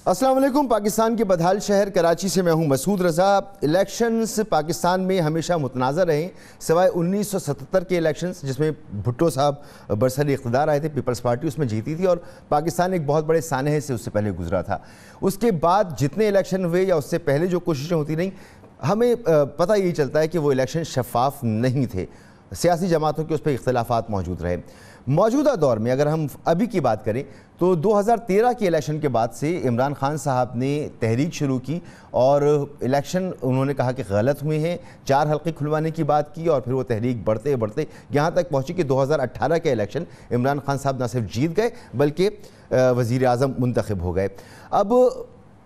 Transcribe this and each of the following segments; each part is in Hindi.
अस्सलाम वालेकुम। पाकिस्तान के बदहाल शहर कराची से मैं हूं मसूद रज़ा। इलेक्शंस पाकिस्तान में हमेशा मुतनाज़ा रहे, सिवाय 1977 के इलेक्शंस जिसमें भुट्टो साहब बरसरी इक़्तिदार आए थे, पीपल्स पार्टी उसमें जीती थी और पाकिस्तान एक बहुत बड़े सानहे से उससे पहले गुजरा था। उसके बाद जितने इलेक्शन हुए या उससे पहले जो कोशिशें होती रहीं, हमें पता यही चलता है कि वो इलेक्शन शफाफ नहीं थे, सियासी जमातों के उस पर इख्तलाफात मौजूद रहे। मौजूदा दौर में अगर हम अभी की बात करें तो 2013 के इलेक्शन के बाद से इमरान खान साहब ने तहरीक शुरू की और इलेक्शन उन्होंने कहा कि गलत हुए हैं, 4 हल्के खुलवाने की बात की और फिर वो तहरीक बढ़ते बढ़ते यहाँ तक पहुँची कि 2018 के इलेक्शन इमरान खान साहब न सिर्फ जीत गए बल्कि वज़ीर आज़म मुंतखब हो गए। अब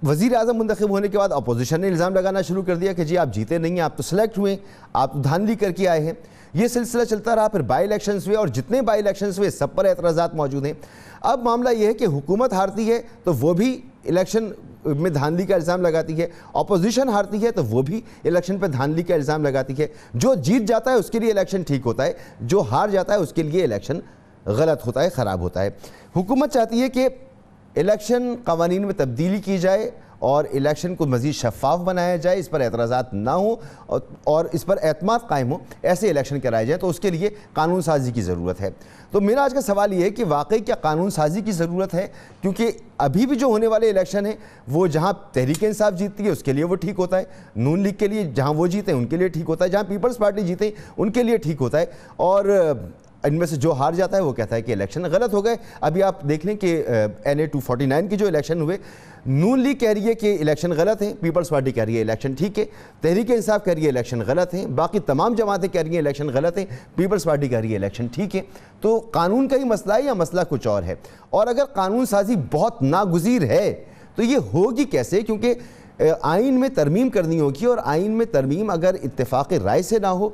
वज़ीर आज़म मुंतखब होने के बाद अपोजिशन ने इल्ज़ाम लगाना शुरू कर दिया कि जी आप जीते नहीं हैं, आप तो सेलेक्ट हुए, आप तो धांधली करके आए हैं। ये सिलसिला चलता रहा, फिर बाई इलेक्शंस हुए और जितने बाई इलेक्शंस हुए सब पर एतराज़ात मौजूद हैं। अब मामला ये है कि हुकूमत हारती है तो वो भी इलेक्शन में धांधली का इल्ज़ाम लगाती है, अपोजिशन हारती है तो वो भी इलेक्शन पर धांधली का इल्ज़ाम लगाती है। जो जीत जाता है उसके लिए इलेक्शन ठीक होता है, जो हार जाता है उसके लिए इलेक्शन गलत होता है, ख़राब होता है। हुकूमत चाहती है कि इलेक्शन कवानीन में तब्दीली की जाए और इलेक्शन को मज़ीद शफाफ बनाया जाए, इस पर एतराज़ात ना हो और इस पर एतमाद कायम हो, ऐसे इलेक्शन कराए जाए। तो उसके लिए कानून साजी की ज़रूरत है। तो मेरा आज का सवाल ये है कि वाकई क्या कानून साजी की ज़रूरत है, क्योंकि अभी भी जो होने वाले इलेक्शन है वो जहाँ तहरीक इंसाफ जीतती है उसके लिए वो ठीक होता है, नून लीग के लिए जहाँ वो जीते उनके लिए ठीक होता है, जहाँ पीपल्स पार्टी जीते उनके लिए ठीक होता है, और इनमें से जो हार जाता है वो कहता है कि इलेक्शन गलत हो गए। अभी आप देख लें कि NA 249 के जो इलेक्शन हुए, नून लीग कह रही है कि इलेक्शन गलत है, पीपल्स पार्टी कह रही है इलेक्शन ठीक है, तहरीक इंसाफ कह रही है इलेक्शन गलत है, बाकी तमाम जमातें कह रही हैं इलेक्शन गलत है, पीपल्स पार्टी कह रही है इलेक्शन ठीक है। तो कानून का ही मसला है या मसला कुछ और है? और अगर कानून साजी बहुत नागुज़ीर है तो ये होगी कैसे? क्योंकि आइन में तरमीम करनी होगी और आइन में तरमीम अगर इत्तेफाक राय से ना हो,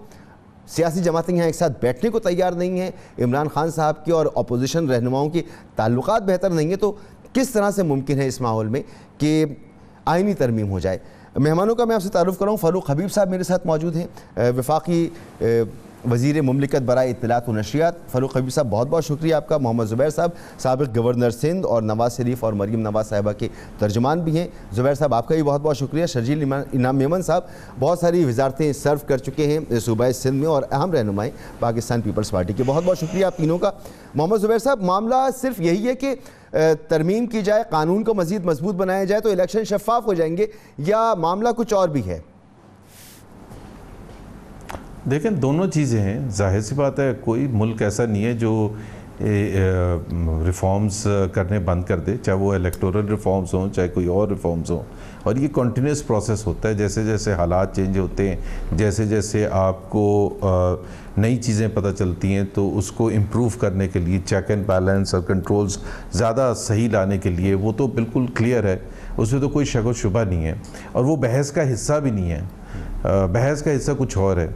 सियासी जमातें यहाँ एक साथ बैठने को तैयार नहीं हैं, इमरान खान साहब के और अपोजिशन रहनुमाओं के ताल्लुकात बेहतर नहीं है, तो किस तरह से मुमकिन है इस माहौल में कि आइनी तरमीम हो जाए? मेहमानों का मैं आपसे तारुफ़ कराऊँ, फ़ारूक हबीब साहब मेरे साथ मौजूद हैं, वफाकी वज़ीर मुमलिकत बराए इत्तलात व नशरियात। फ़ारूक हबीब साहब बहुत बहुत शुक्रिया आपका। मोहम्मद ज़ुबैर साहब साबिक़ गवर्नर सिंध और नवाज़ शरीफ और मरीम नवाज़ साहिबा के तर्जुमान भी हैं। ज़ुबैर साहब आपका भी बहुत बहुत शुक्रिया। शर्जील इनाम मेमन साहब बहुत सारी वजारतें सर्व कर चुके हैं सूबाए सिंध में और अहम रहनुमाई पाकिस्तान पीपल्स पार्टी के, बहुत बहुत शुक्रिया आप तीनों का। मोहम्मद ज़ुबैर साहब, मामला सिर्फ यही है कि तरमीम की जाए, कानून को मज़ीद मजबूत बनाया जाए तो इलेक्शन शफाफ हो जाएंगे, या मामला कुछ और भी है? देखें, दोनों चीज़ें हैं। जाहिर सी बात है, कोई मुल्क ऐसा नहीं है जो रिफॉर्म्स करने बंद कर दे, चाहे वो इलेक्टोरल रिफॉर्म्स हों चाहे कोई और रिफॉर्म्स हों, और ये कंटिन्यूस प्रोसेस होता है। जैसे जैसे हालात चेंज होते हैं, जैसे जैसे आपको नई चीज़ें पता चलती हैं, तो उसको इम्प्रूव करने के लिए चेक एंड बैलेंस और कंट्रोल्स ज़्यादा सही लाने के लिए, वो तो बिल्कुल क्लियर है, उसमें तो कोई शक व शुबा नहीं है और वो बहस का हिस्सा भी नहीं है। बहस का हिस्सा कुछ और है।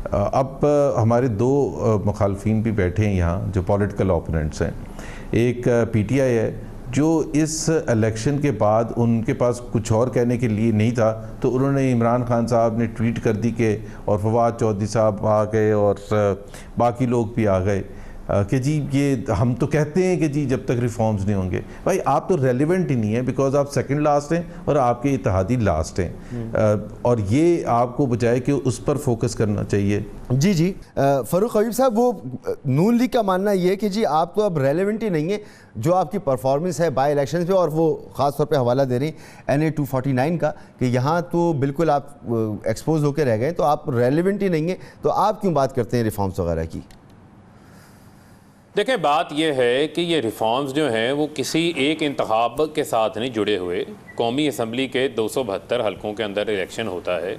अब हमारे 2 मुखालफिन भी बैठे हैं यहाँ जो पॉलिटिकल ओपोनेंट्स हैं। एक PTI है जो इस इलेक्शन के बाद उनके पास कुछ और कहने के लिए नहीं था, तो उन्होंने इमरान खान साहब ने ट्वीट कर दी कि, और फवाद चौधरी साहब आ गए और बाकी लोग भी आ गए कि जी ये हम तो कहते हैं कि जी जब तक रिफॉर्म्स नहीं होंगे। भाई आप तो रेलिवेंट ही नहीं है, बिकॉज आप सेकंड लास्ट हैं और आपके इत्तेहादी लास्ट हैं, और ये आपको बजाय कि उस पर फोकस करना चाहिए। जी जी फ़ारूक हबीब साहब, वो नून लीग का मानना ये है कि जी आप तो अब रेलेवेंट ही नहीं है, जो आपकी परफॉर्मेंस है बाई इलेक्शन पे, और वो ख़ास तौर पे हवाला दे रही NA 249 का कि यहाँ तो बिल्कुल आप एक्सपोज होकर रह गए, तो आप रेलेवेंट ही नहीं है, तो आप क्यों बात करते हैं रिफॉर्म्स वगैरह की? देखें, बात यह है कि ये रिफॉर्म्स जो हैं वो किसी एक इंतखाब के साथ नहीं जुड़े हुए। कौमी असम्बली के 272 हलकों के अंदर इलेक्शन होता है,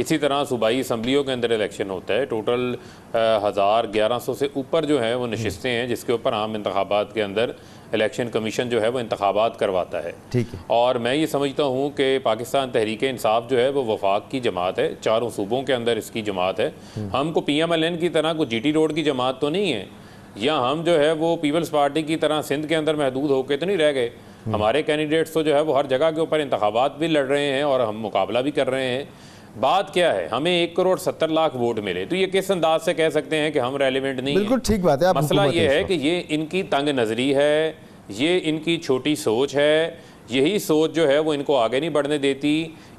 इसी तरह सूबाई असम्बलियों के अंदर इलेक्शन होता है। टोटल 1100 से ऊपर जो है वो नशिस्तें हैं, जिसके ऊपर आम इंतखाबात के अंदर इलेक्शन कमीशन जो है वो इंतखाबात करवाता है। ठीक है। और मैं ये समझता हूँ कि पाकिस्तान तहरीक इंसाफ जो है वो वफाक की जमात है, 4 सूबों के अंदर इसकी जमात है। हमको PMLN की तरह कोई GT रोड की जमात तो नहीं है, या हम जो है वो पीपल्स पार्टी की तरह सिंध के अंदर महदूद होकर तो नहीं रह गए। हमारे कैंडिडेट्स तो जो है वो हर जगह के ऊपर इंतखाबात भी लड़ रहे हैं और हम मुकाबला भी कर रहे हैं। बात क्या है, हमें 1,70,00,000 वोट मिले, तो ये किस अंदाज से कह सकते हैं कि हम रेलिवेंट नहीं? बिल्कुल ठीक बात है। मसला ये है कि ये इनकी तंग नज़री है, ये इनकी छोटी सोच है, यही सोच जो है वो इनको आगे नहीं बढ़ने देती।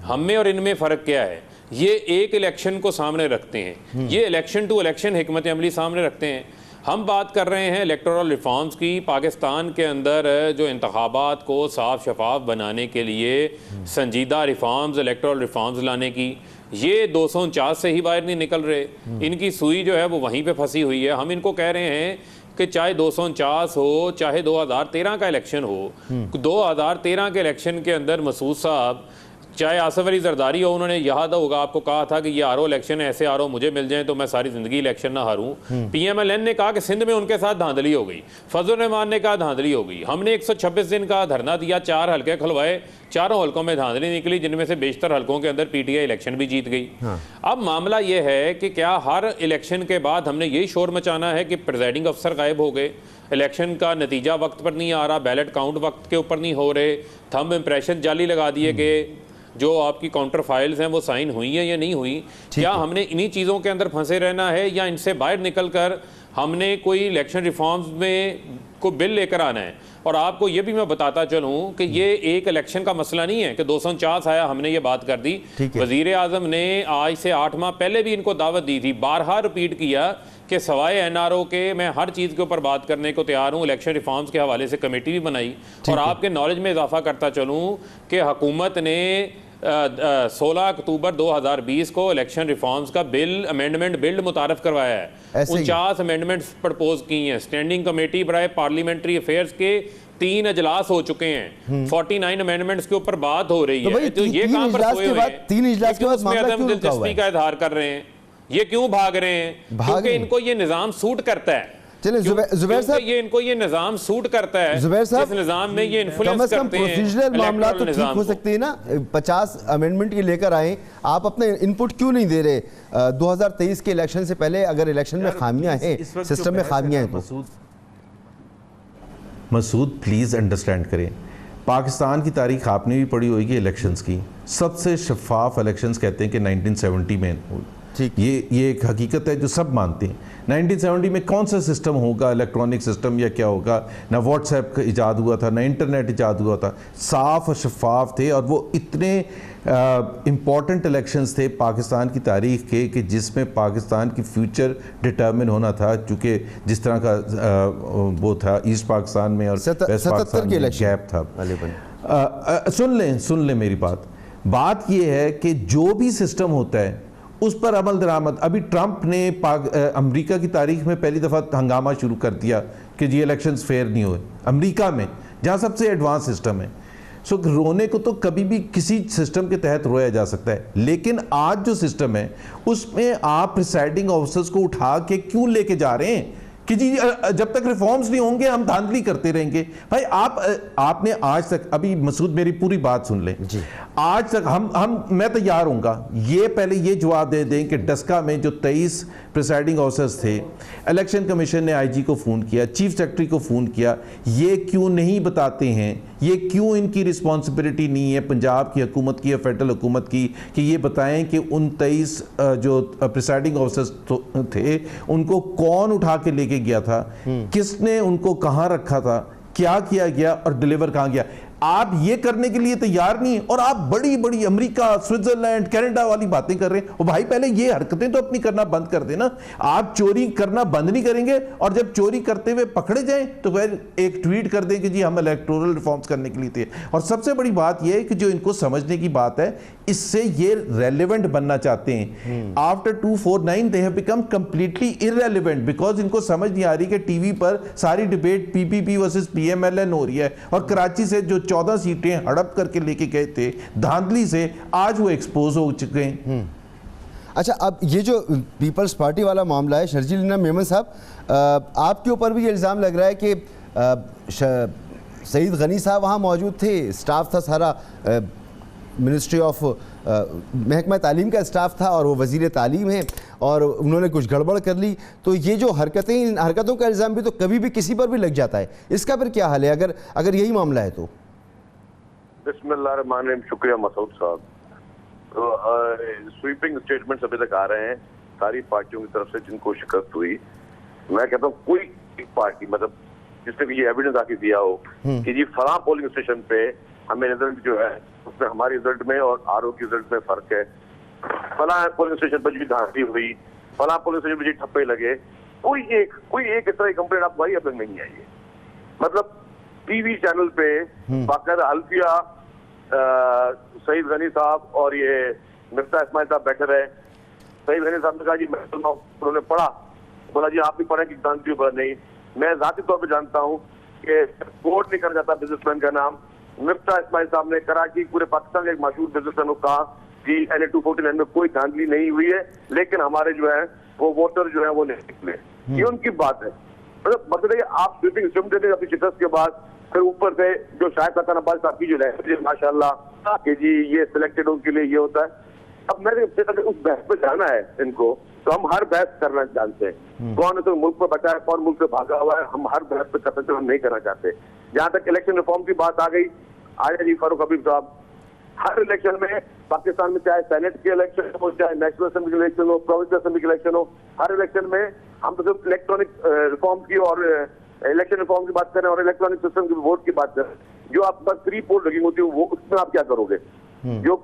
हम में और इनमें फ़र्क क्या है? ये एक इलेक्शन को सामने रखते हैं, ये इलेक्शन टू इलेक्शन हिकमत अमली सामने रखते हैं। हम बात कर रहे हैं इलेक्टोरल रिफॉर्म्स की। पाकिस्तान के अंदर जो इंतखाबात को साफ शफाफ बनाने के लिए संजीदा रिफॉर्म्स, इलेक्टोरल रिफॉर्म्स लाने की, ये 249 से ही बाहर नहीं निकल रहे। इनकी सुई जो है वो वहीं पे फंसी हुई है। हम इनको कह रहे हैं कि चाहे 249 हो, चाहे 2013 का इलेक्शन हो, 2013 के इलेक्शन के अंदर मसूद साहब, चाहे आसिफ अली जरदारी हो, उन्होंने याद होगा आपको कहा था कि ये आरओ इलेक्शन ऐसे आरओ मुझे मिल जाए तो मैं सारी जिंदगी इलेक्शन ना हारूं। पीएमएलएन ने कहा कि सिंध में उनके साथ धांधली हो गई, फजल रहमान ने कहा धांधली हो गई। हमने 126 दिन का धरना दिया, 4 हल्के खुलवाए, चारों हल्कों में धांधली निकली, जिनमें से बेशतर हल्कों के अंदर पीटीआई इलेक्शन भी जीत गई। अब मामला ये है कि क्या हर इलेक्शन के बाद हमने यही शोर मचाना है कि प्रिजाइडिंग अफसर गायब हो गए, इलेक्शन का नतीजा वक्त पर नहीं आ रहा, बैलेट काउंट वक्त के ऊपर नहीं हो रहे, थंब इम्प्रेशन जाली लगा दिए गए, जो आपकी काउंटर फाइल्स हैं वो साइन हुई हैं या नहीं हुई? क्या हमने इन्हीं चीज़ों के अंदर फंसे रहना है या इनसे बाहर निकलकर हमने कोई इलेक्शन रिफॉर्म्स में को बिल लेकर आना है? और आपको ये भी मैं बताता चलूँ कि ये एक इलेक्शन का मसला नहीं है कि 249 आया हमने ये बात कर दी। वज़ीर आज़म ने आज से 8 माह पहले भी इनको दावत दी थी, बारहा रिपीट किया कि सवाए एनआरओ के मैं हर चीज़ के ऊपर बात करने को तैयार हूँ। इलेक्शन रिफॉर्म्स के हवाले से कमेटी भी बनाई। और आपके नॉलेज में इजाफा करता चलूँ कि हुकूमत ने 16 अक्टूबर 2020 को इलेक्शन रिफॉर्म्स का बिल अमेंडमेंट बिल मुतारफ करवाया है। 49 अमेंडमेंट्स प्रपोज की हैं। स्टैंडिंग कमेटी बराए पार्लियामेंट्री अफेयर्स के 3 अजलास हो चुके हैं। 49 अमेंडमेंट्स के ऊपर बात हो रही है। तो ये कहां पर सोए हुए हैं? 3 इजलास के बाद मामला क्यों रुका हुआ दिलचस्पी का इजहार कर रहे हैं? ये क्यों भाग रहे हैं? क्योंकि इनको ये निजाम सूट करता है। चलिए जुबैर साहब, ये इनको ये निजाम सूट करता है। जुबैर साहब, जिस निजाम में ये इन्फ्लुएंस करते हैं, प्रोसीजरल मामला तो ठीक हो सकते हैं ना। 50 अमेंडमेंट के लेकर आए, आप अपने इनपुट क्यों नहीं दे रहे? 2023 के इलेक्शन से पहले अगर इलेक्शन में खामियां हैं, सिस्टम में खामियां हैं तो मसूद प्लीज़ अंडरस्टैंड करें, पाकिस्तान की तारीख आपने भी पढ़ी होगी इलेक्शंस की। सबसे शफाफ इलेक्शंस कहते हैं कि 1970 में, ठीक, ये एक हकीकत है जो सब मानते हैं। 1970 में कौन सा सिस्टम होगा, इलेक्ट्रॉनिक सिस्टम या क्या होगा? ना व्हाट्सएप का इजाद हुआ था, ना इंटरनेट इजाद हुआ था, साफ और शफाफ थे। और वो इतने इम्पॉर्टेंट इलेक्शंस थे पाकिस्तान की तारीख के कि जिसमें पाकिस्तान की फ्यूचर डिटर्मिन होना था। चूँकि जिस तरह का वो था ईस्ट पाकिस्तान में और वेस्ट पाकिस्तान में गैप था। सुन लें मेरी बात ये है कि जो भी सिस्टम होता है उस पर अमल दरामद। अभी ट्रंप ने अमेरिका की तारीख में पहली दफ़ा हंगामा शुरू कर दिया कि ये इलेक्शंस फेयर नहीं हुए अमेरिका में, जहाँ सबसे एडवांस सिस्टम है। सो रोने को तो कभी भी किसी सिस्टम के तहत रोया जा सकता है, लेकिन आज जो सिस्टम है उसमें आप प्रिसाइडिंग ऑफिसर्स को उठा के क्यों लेके जा रहे हैं कि जी जब तक रिफॉर्म्स नहीं होंगे हम धांधली करते रहेंगे? भाई आपने आज तक, अभी मसूद मेरी पूरी बात सुन लें, आज तक मैं तैयार हूँगा ये पहले ये जवाब दे दें कि डस्का में जो 23 प्रिसाइडिंग ऑफिसर्स थे, इलेक्शन कमीशन ने आईजी को फ़ोन किया, चीफ सेक्रेटरी को फ़ोन किया, ये क्यों नहीं बताते हैं? ये क्यों इनकी रिस्पॉन्सिबिलिटी नहीं है पंजाब की हुकूमत की या फेडरल हुकूमत की कि ये बताएं कि उन 23 जो प्रिसाइडिंग ऑफिसर्स थे उनको कौन उठा के लेके गया था, किसने उनको कहाँ रखा था, क्या किया गया और डिलीवर कहाँ गया? आप ये करने के लिए तैयार नहीं और आप बड़ी बड़ी अमेरिका, स्विट्जरलैंड, कनाडा वाली बातें कर रहे हैं। और भाई पहले ये हरकतें तो अपनी करना बंद कर देना। आप चोरी करना बंद नहीं करेंगे और जब चोरी करते हुए पकड़े जाएं तो फिर एक ट्वीट कर दें कि जी हम इलेक्टोरल रिफॉर्म्स करने के लिए थे। और सबसे बड़ी बात यह है कि जो इनको समझने की बात है, इससे ये रेलेवेंट बनना चाहते हैं। After 249 they have become completely irrelevant because इनको समझ नहीं आ रही कि टीवी पर सारी डिबेट पीपीपी वर्सेस पीएमएलएन हो रही है और कराची से जो 14 सीटें हड़प करके लेके गए थे धांधली से, आज वो एक्सपोज हो चुके हैं। अच्छा, अब ये जो पीपल्स पार्टी वाला मामला है, शर्जील मेमन साहब, आपके ऊपर भी ये इल्ज़ाम लग रहा है कि सईद गनी साहब वहाँ मौजूद थे, स्टाफ था सारा, मिनिस्ट्री ऑफ महकमा तालीम का स्टाफ था और वो वज़ीर तालीम है और उन्होंने कुछ गड़बड़ कर ली। तो ये जो हरकतें, इन हरकतों का इल्ज़ाम भी तो कभी भी किसी पर भी लग जाता है, इसका फिर क्या हाल है अगर यही मामला है तो? बिस्मिल्लाहिर्रहमानिर्रहीम, शुक्रिया मसूद साहब। तो स्वीपिंग स्टेटमेंट्स अभी तक आ रहे हैं सारी पार्टियों की तरफ से जिनको शिकस्त हुई। मैं कहता हूँ कोई एक पार्टी मतलब जिसने भी ये एविडेंस आके दिया हो कि जी फलां पोलिंग स्टेशन पे हमें रिजल्ट जो है उसमें हमारे रिजल्ट में और आरओ के रिजल्ट में फर्क है, फला पुलिस स्टेशन पर जी धांधली हुई, फला पुलिस स्टेशन पर जी ठप्पे लगे, कोई एक इस तरह की कंप्लेंट आपको आई अब तक नहीं आई है। मतलब टीवी चैनल पे बाकायदा अल्फिया, सईद गनी साहब और ये मिफ्ता इस्माइल साहब बैठे रहे। सईद गनी साहब ने कहा जी मैं उन्होंने पढ़ा, बोला जी आप भी पढ़े कि जानती हो? बोला नहीं, मैं जाती तौर पे जानता हूँ कि कोर्ट नहीं कर जाता बिजनेसमैन का नाम। मिफ्ता इस्माइल साहब ने कराची पूरे पाकिस्तान के एक मशहूर बिजनेसमैन को कहा कि NA 249 में कोई धांधली नहीं हुई है, लेकिन हमारे जो है वो वोटर जो है वो नहीं निकले। ये उनकी बात है। मतलब देखिए आप स्वीपिंग सिम देते अपनी शिकस्त के बाद, फिर ऊपर से जो शायद हसन अब्बास साहब की जो लैंग्वेज माशाल्लाह कि जी ये सिलेक्टेड उनके लिए ये होता है। अब मैंने अगर उस बहस पे जाना है इनको, तो हम हर बहस करना जानते हैं। कौन तो मुल्क पर बचा है, कौन मुल्क से भागा हुआ है, हम हर बहस पे कर सकते, हम नहीं करना चाहते। जहां तक इलेक्शन रिफॉर्म की बात आ गई, आया जी फारूक हबीब साहब, हर इलेक्शन में पाकिस्तान में चाहे सेनेट के इलेक्शन हो, चाहे नेशनल असेंबली के इलेक्शन हो, प्रोविंशियल असेंबली के इलेक्शन हो, हर इलेक्शन में हम तो सिर्फ इलेक्ट्रॉनिक रिफॉर्म की और इलेक्शन रिफॉर्म की बात करें और इलेक्ट्रॉनिक सिस्टम की वोट की बात करें। जो आप बस 3 पोल रखी होती है वो उसमें आप क्या करोगे? जो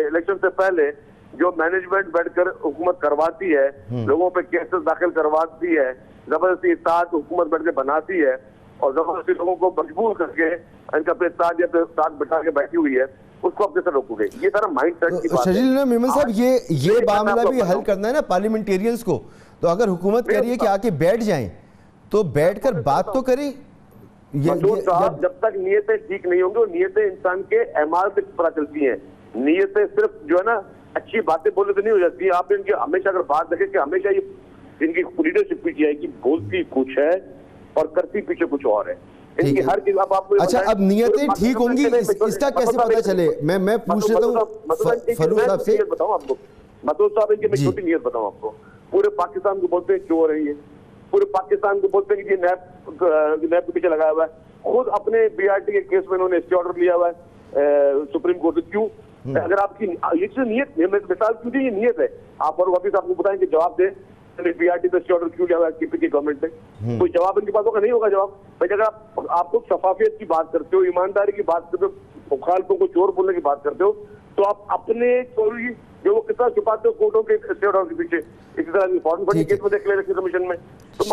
इलेक्शन से पहले जो मैनेजमेंट बैठकर हुकूमत करवाती है, लोगों पे केसेस दाखिल करवाती है, जबरदस्ती इत्तेहाद हुकूमत बैठ के बनाती है और जबरदस्ती लोगों को मजबूर करके इनका अपने साथ बिठा के बैठी हुई है, उसको आप कैसे रोकोगे? ये सारा माइंड सेट की बात है। शजील मेमन साहब, ये मामला भी हल करना है ना पार्लियामेंटेरियंस को। तो अगर हुकूमत कह रही है कि आके बैठ जाएं, तो बैठकर बात तो करें। जब तक नीयतें ठीक नहीं होंगी, और नीयतें इंसान के अमाल से पता चलती हैं। नीयतें सिर्फ जो है ना अच्छी बातें बोलने से नहीं हो जाती है। आप इनकी हमेशा अगर बात देखें कि हमेशा ये इनकी लीडरशिप पीछे है कि बोलती कुछ है और करती पीछे कुछ और है। इनकी हर चीज आपको अच्छा, अब नीयतें ठीक होंगी इसका कैसे पता चले? मैं पूछ लेता हूँ फरूक साहब से। बताऊँ आपको, मसूद साहब, इनकी मैं छोटी नीयत बताऊँ आपको। पूरे पाकिस्तान को बोलते हैं चोर है ये, पूरे पाकिस्तान को बोलते हैं कि ये नैब के पीछे लगाया हुआ है। खुद अपने BRT के केस में उन्होंने स्टे ऑर्डर लिया हुआ है सुप्रीम कोर्ट से। क्यों? अगर आपकी ये नीयत, मिसाल क्यों दी, ये नीयत है। आप और वापिस आपको बताएं कि जवाब दे BRT पे स्टे ऑर्डर क्यों लिया हुआ है KP की गवर्नमेंट ने? कोई जवाब इनके पास होगा? नहीं होगा जवाब। भाई अगर आप लोग शफाफियत की बात करते हो, ईमानदारी की बात करते हो, मुखालफों को चोर बोलने की बात करते हो, तो आप अपने चोरी जो वो कितना छुपाते हो कोर्टों के स्टे ऑर्डर के पीछे। इसी तरह फॉरेन बड़ी केस में देख ले इलेक्शन कमीशन में। तो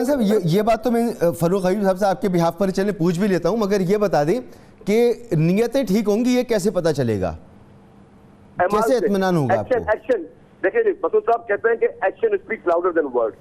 साहब ये बात तो मैं फरूक हबीब साहब से आपके बिहाफ पर चले पूछ भी लेता हूँ, मगर ये बता दें कि नीयतें ठीक होंगी, ये कैसे पता चलेगा, कैसे इत्मीनान होगा आपको? एक्शन देखिए जी, मसूद साहब कहते हैं कि action speaks louder than word.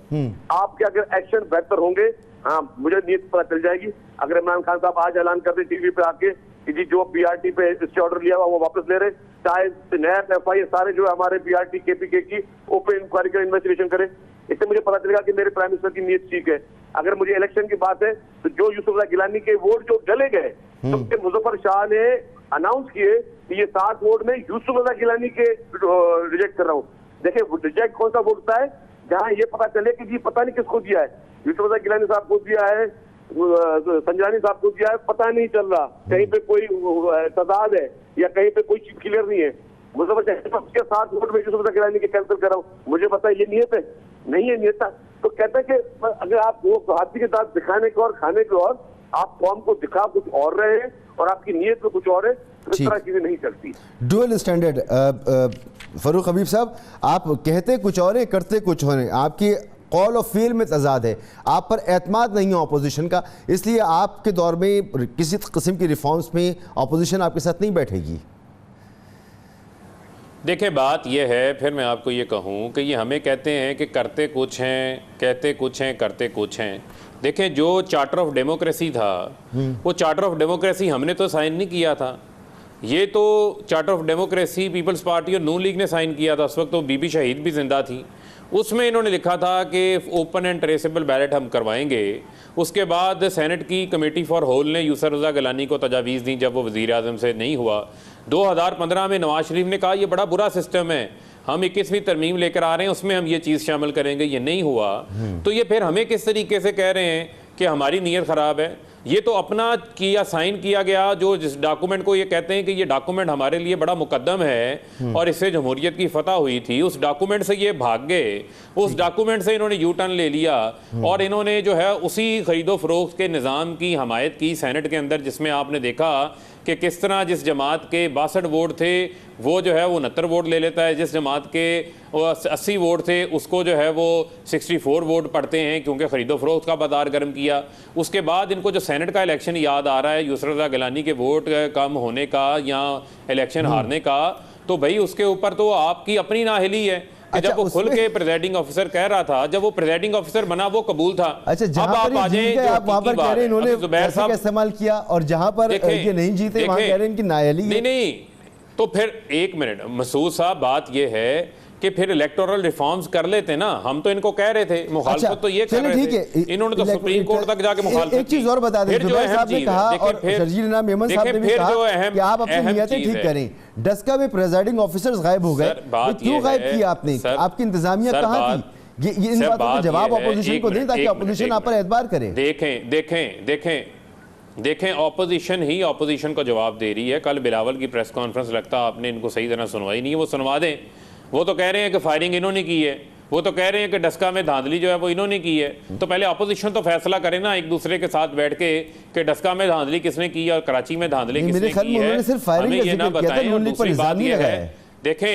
आपके अगर एक्शन बेहतर होंगे, हाँ मुझे नीयत पता चल जाएगी। अगर इमरान खान साहब आज ऐलान कर दे टीवी पे आके कि जी जो BRT पे स्टे ऑर्डर लिया हुआ वो वापस ले रहे, चाहे नैब FIA सारे जो हमारे BRT KPK की ओपन इंक्वायरी कर इन्वेस्टिगेशन करे, इससे मुझे पता चलेगा कि मेरे प्राइम मिनिस्टर की नीयत ठीक है। अगर मुझे इलेक्शन की बात है तो जो यूसुफ गिलानी के वोट जो जले गए, तो मुजफ्फर शाह ने अनाउंस किए कि ये 7 वोट में यूसुफ गिलानी के रिजेक्ट कर रहा हूँ। देखिए रिजेक्ट कौन सा वोट होता है? जहाँ ये पता चले कि जी पता नहीं किसको दिया है, यूसुफ गिलानी साहब को दिया है, संजरानी साहब को दिया है, पता नहीं चल रहा, कहीं पे कोई तजाद है या कहीं पे कोई चीज क्लियर नहीं है। मुझे के 7 वोट में यूसुफ गिलानी के कैंसिल कर रहा हूँ, मुझे पता है ये नियत है, नहीं है नियत। तो कहते हैं कि अगर आप वो हाथी के दांत दिखाने के और खाने के और आप कौम को दिखा कुछ और रहे हैं और आपकी नीयत में कुछ और है, तो इस तरह चीजें नहीं चलती। Dual standard. फरूक हबीब साहब, आप कहते कुछ और है, करते कुछ और है, आपकी कौल और फ़ेल में तजाद है, आप पर एतमाद नहीं है अपोजिशन का, इसलिए आपके दौर में किसी किस्म की रिफॉर्म्स में अपोजिशन आपके साथ नहीं बैठेगी। देखिए बात यह है, फिर मैं आपको ये कहूँ कि ये हमें कहते हैं कि करते कुछ हैं, कहते कुछ हैं, करते कुछ हैं। देखें जो चार्टर ऑफ डेमोक्रेसी था, वो चार्टर ऑफ डेमोक्रेसी हमने तो साइन नहीं किया था, ये तो charter of democracy Peoples Party और नून लीग ने साइन किया था। उस वक्त तो बीबी शहीद भी जिंदा थी। उसमें इन्होंने लिखा था कि ओपन एंड ट्रेसेबल बैलेट हम करवाएंगे। उसके बाद सेनेट की कमेटी फॉर होल ने यूसुफ रज़ा गिलानी को तजावीज़ दी जब वो वज़ीर आज़म से नहीं हुआ। 2015 में नवाज शरीफ ने कहा ये बड़ा बुरा सिस्टम है, हम 21वीं तरमीम लेकर आ रहे हैं, उसमें हम ये चीज़ शामिल करेंगे, ये नहीं हुआ। तो ये फिर हमें किस तरीके से कह रहे हैं कि हमारी नीयत ख़राब है? ये तो अपना किया, साइन किया गया जो जिस डॉक्यूमेंट को ये कहते हैं कि ये डॉक्यूमेंट हमारे लिए बड़ा मुकद्दम है और इससे जमहूरियत की फतह हुई थी, उस डॉक्यूमेंट से ये भाग गए, उस डॉक्यूमेंट से इन्होंने यू टर्न ले लिया और इन्होंने जो है उसी खरीदो फरोख्त के निज़ाम की हमायत की सेनेट के अंदर, जिसमें आपने देखा कि किस तरह जिस जमात के 62 वोट थे वो जो है वो 69 वोट ले लेता है, जिस जमात के 80 वोट थे उसको जो है वो 64 वोट पड़ते हैं क्योंकि खरीदो फरोख्त का बाजार गर्म किया। उसके बाद इनको जो सेनेट का इलेक्शन याद आ रहा है यूसुफ रज़ा गिलानी के वोट कम होने का या इलेक्शन हारने का, तो भाई उसके ऊपर तो आपकी अपनी नाअहली है। अच्छा, जब वो खुल के प्रेजाइडिंग ऑफिसर कह रहा था, जब वो प्रेजाइडिंग ऑफिसर बना वो कबूल था। अच्छा, जहां पर आ जीत गए आप वहां पर कह रहे हैं इन्होंने पैसे का इस्तेमाल किया और जहां पर ये नहीं जीते वहां कह रहे हैं इनकी नाअहली है। नहीं, तो फिर एक मिनट मसूद साहब, बात ये है कि फिर इलेक्टोरल रिफॉर्म्स कर लेते ना, हम तो इनको कह रहे थे मुखालफत तो ये कर रहे थे, इन्होंने तो सुप्रीम कोर्ट तक जाके मुखालफत। एक चीज और बता दें, जुबैर साहब ने कहा और शर्जील इनाम मेमन साहब ने भी कहा कि आप अपनी नियतें ठीक करें। डस्का में प्रेजाइडिंग ऑफिसर्स गायब हो गए, क्यों गायब किया आपने? आपकी इंतजामिया कहाँ थी? ये इन बातों का जवाब ऑपोजिशन को दें ताकि ऑपोजिशन आप पर एतबार करे। देखें ऑपोजिशन ही ऑपोजिशन को जवाब दे रही है। कल बिलावल की प्रेस कॉन्फ्रेंस लगता आपने इनको सही तरह सुनवाई नहीं है, वो सुनवा दें। वो तो कह रहे हैं कि फायरिंग इन्होंने की है, वो तो कह रहे हैं कि डस्का में धांधली जो है वो इन्होंने की है। तो पहले अपोजिशन तो फैसला करे ना एक दूसरे के साथ बैठ के कि डस्का में धांधली किसने की और कराची में धांधली किसने की है। हमें ये ना बताएं। और दूसरी बात ये है, देखें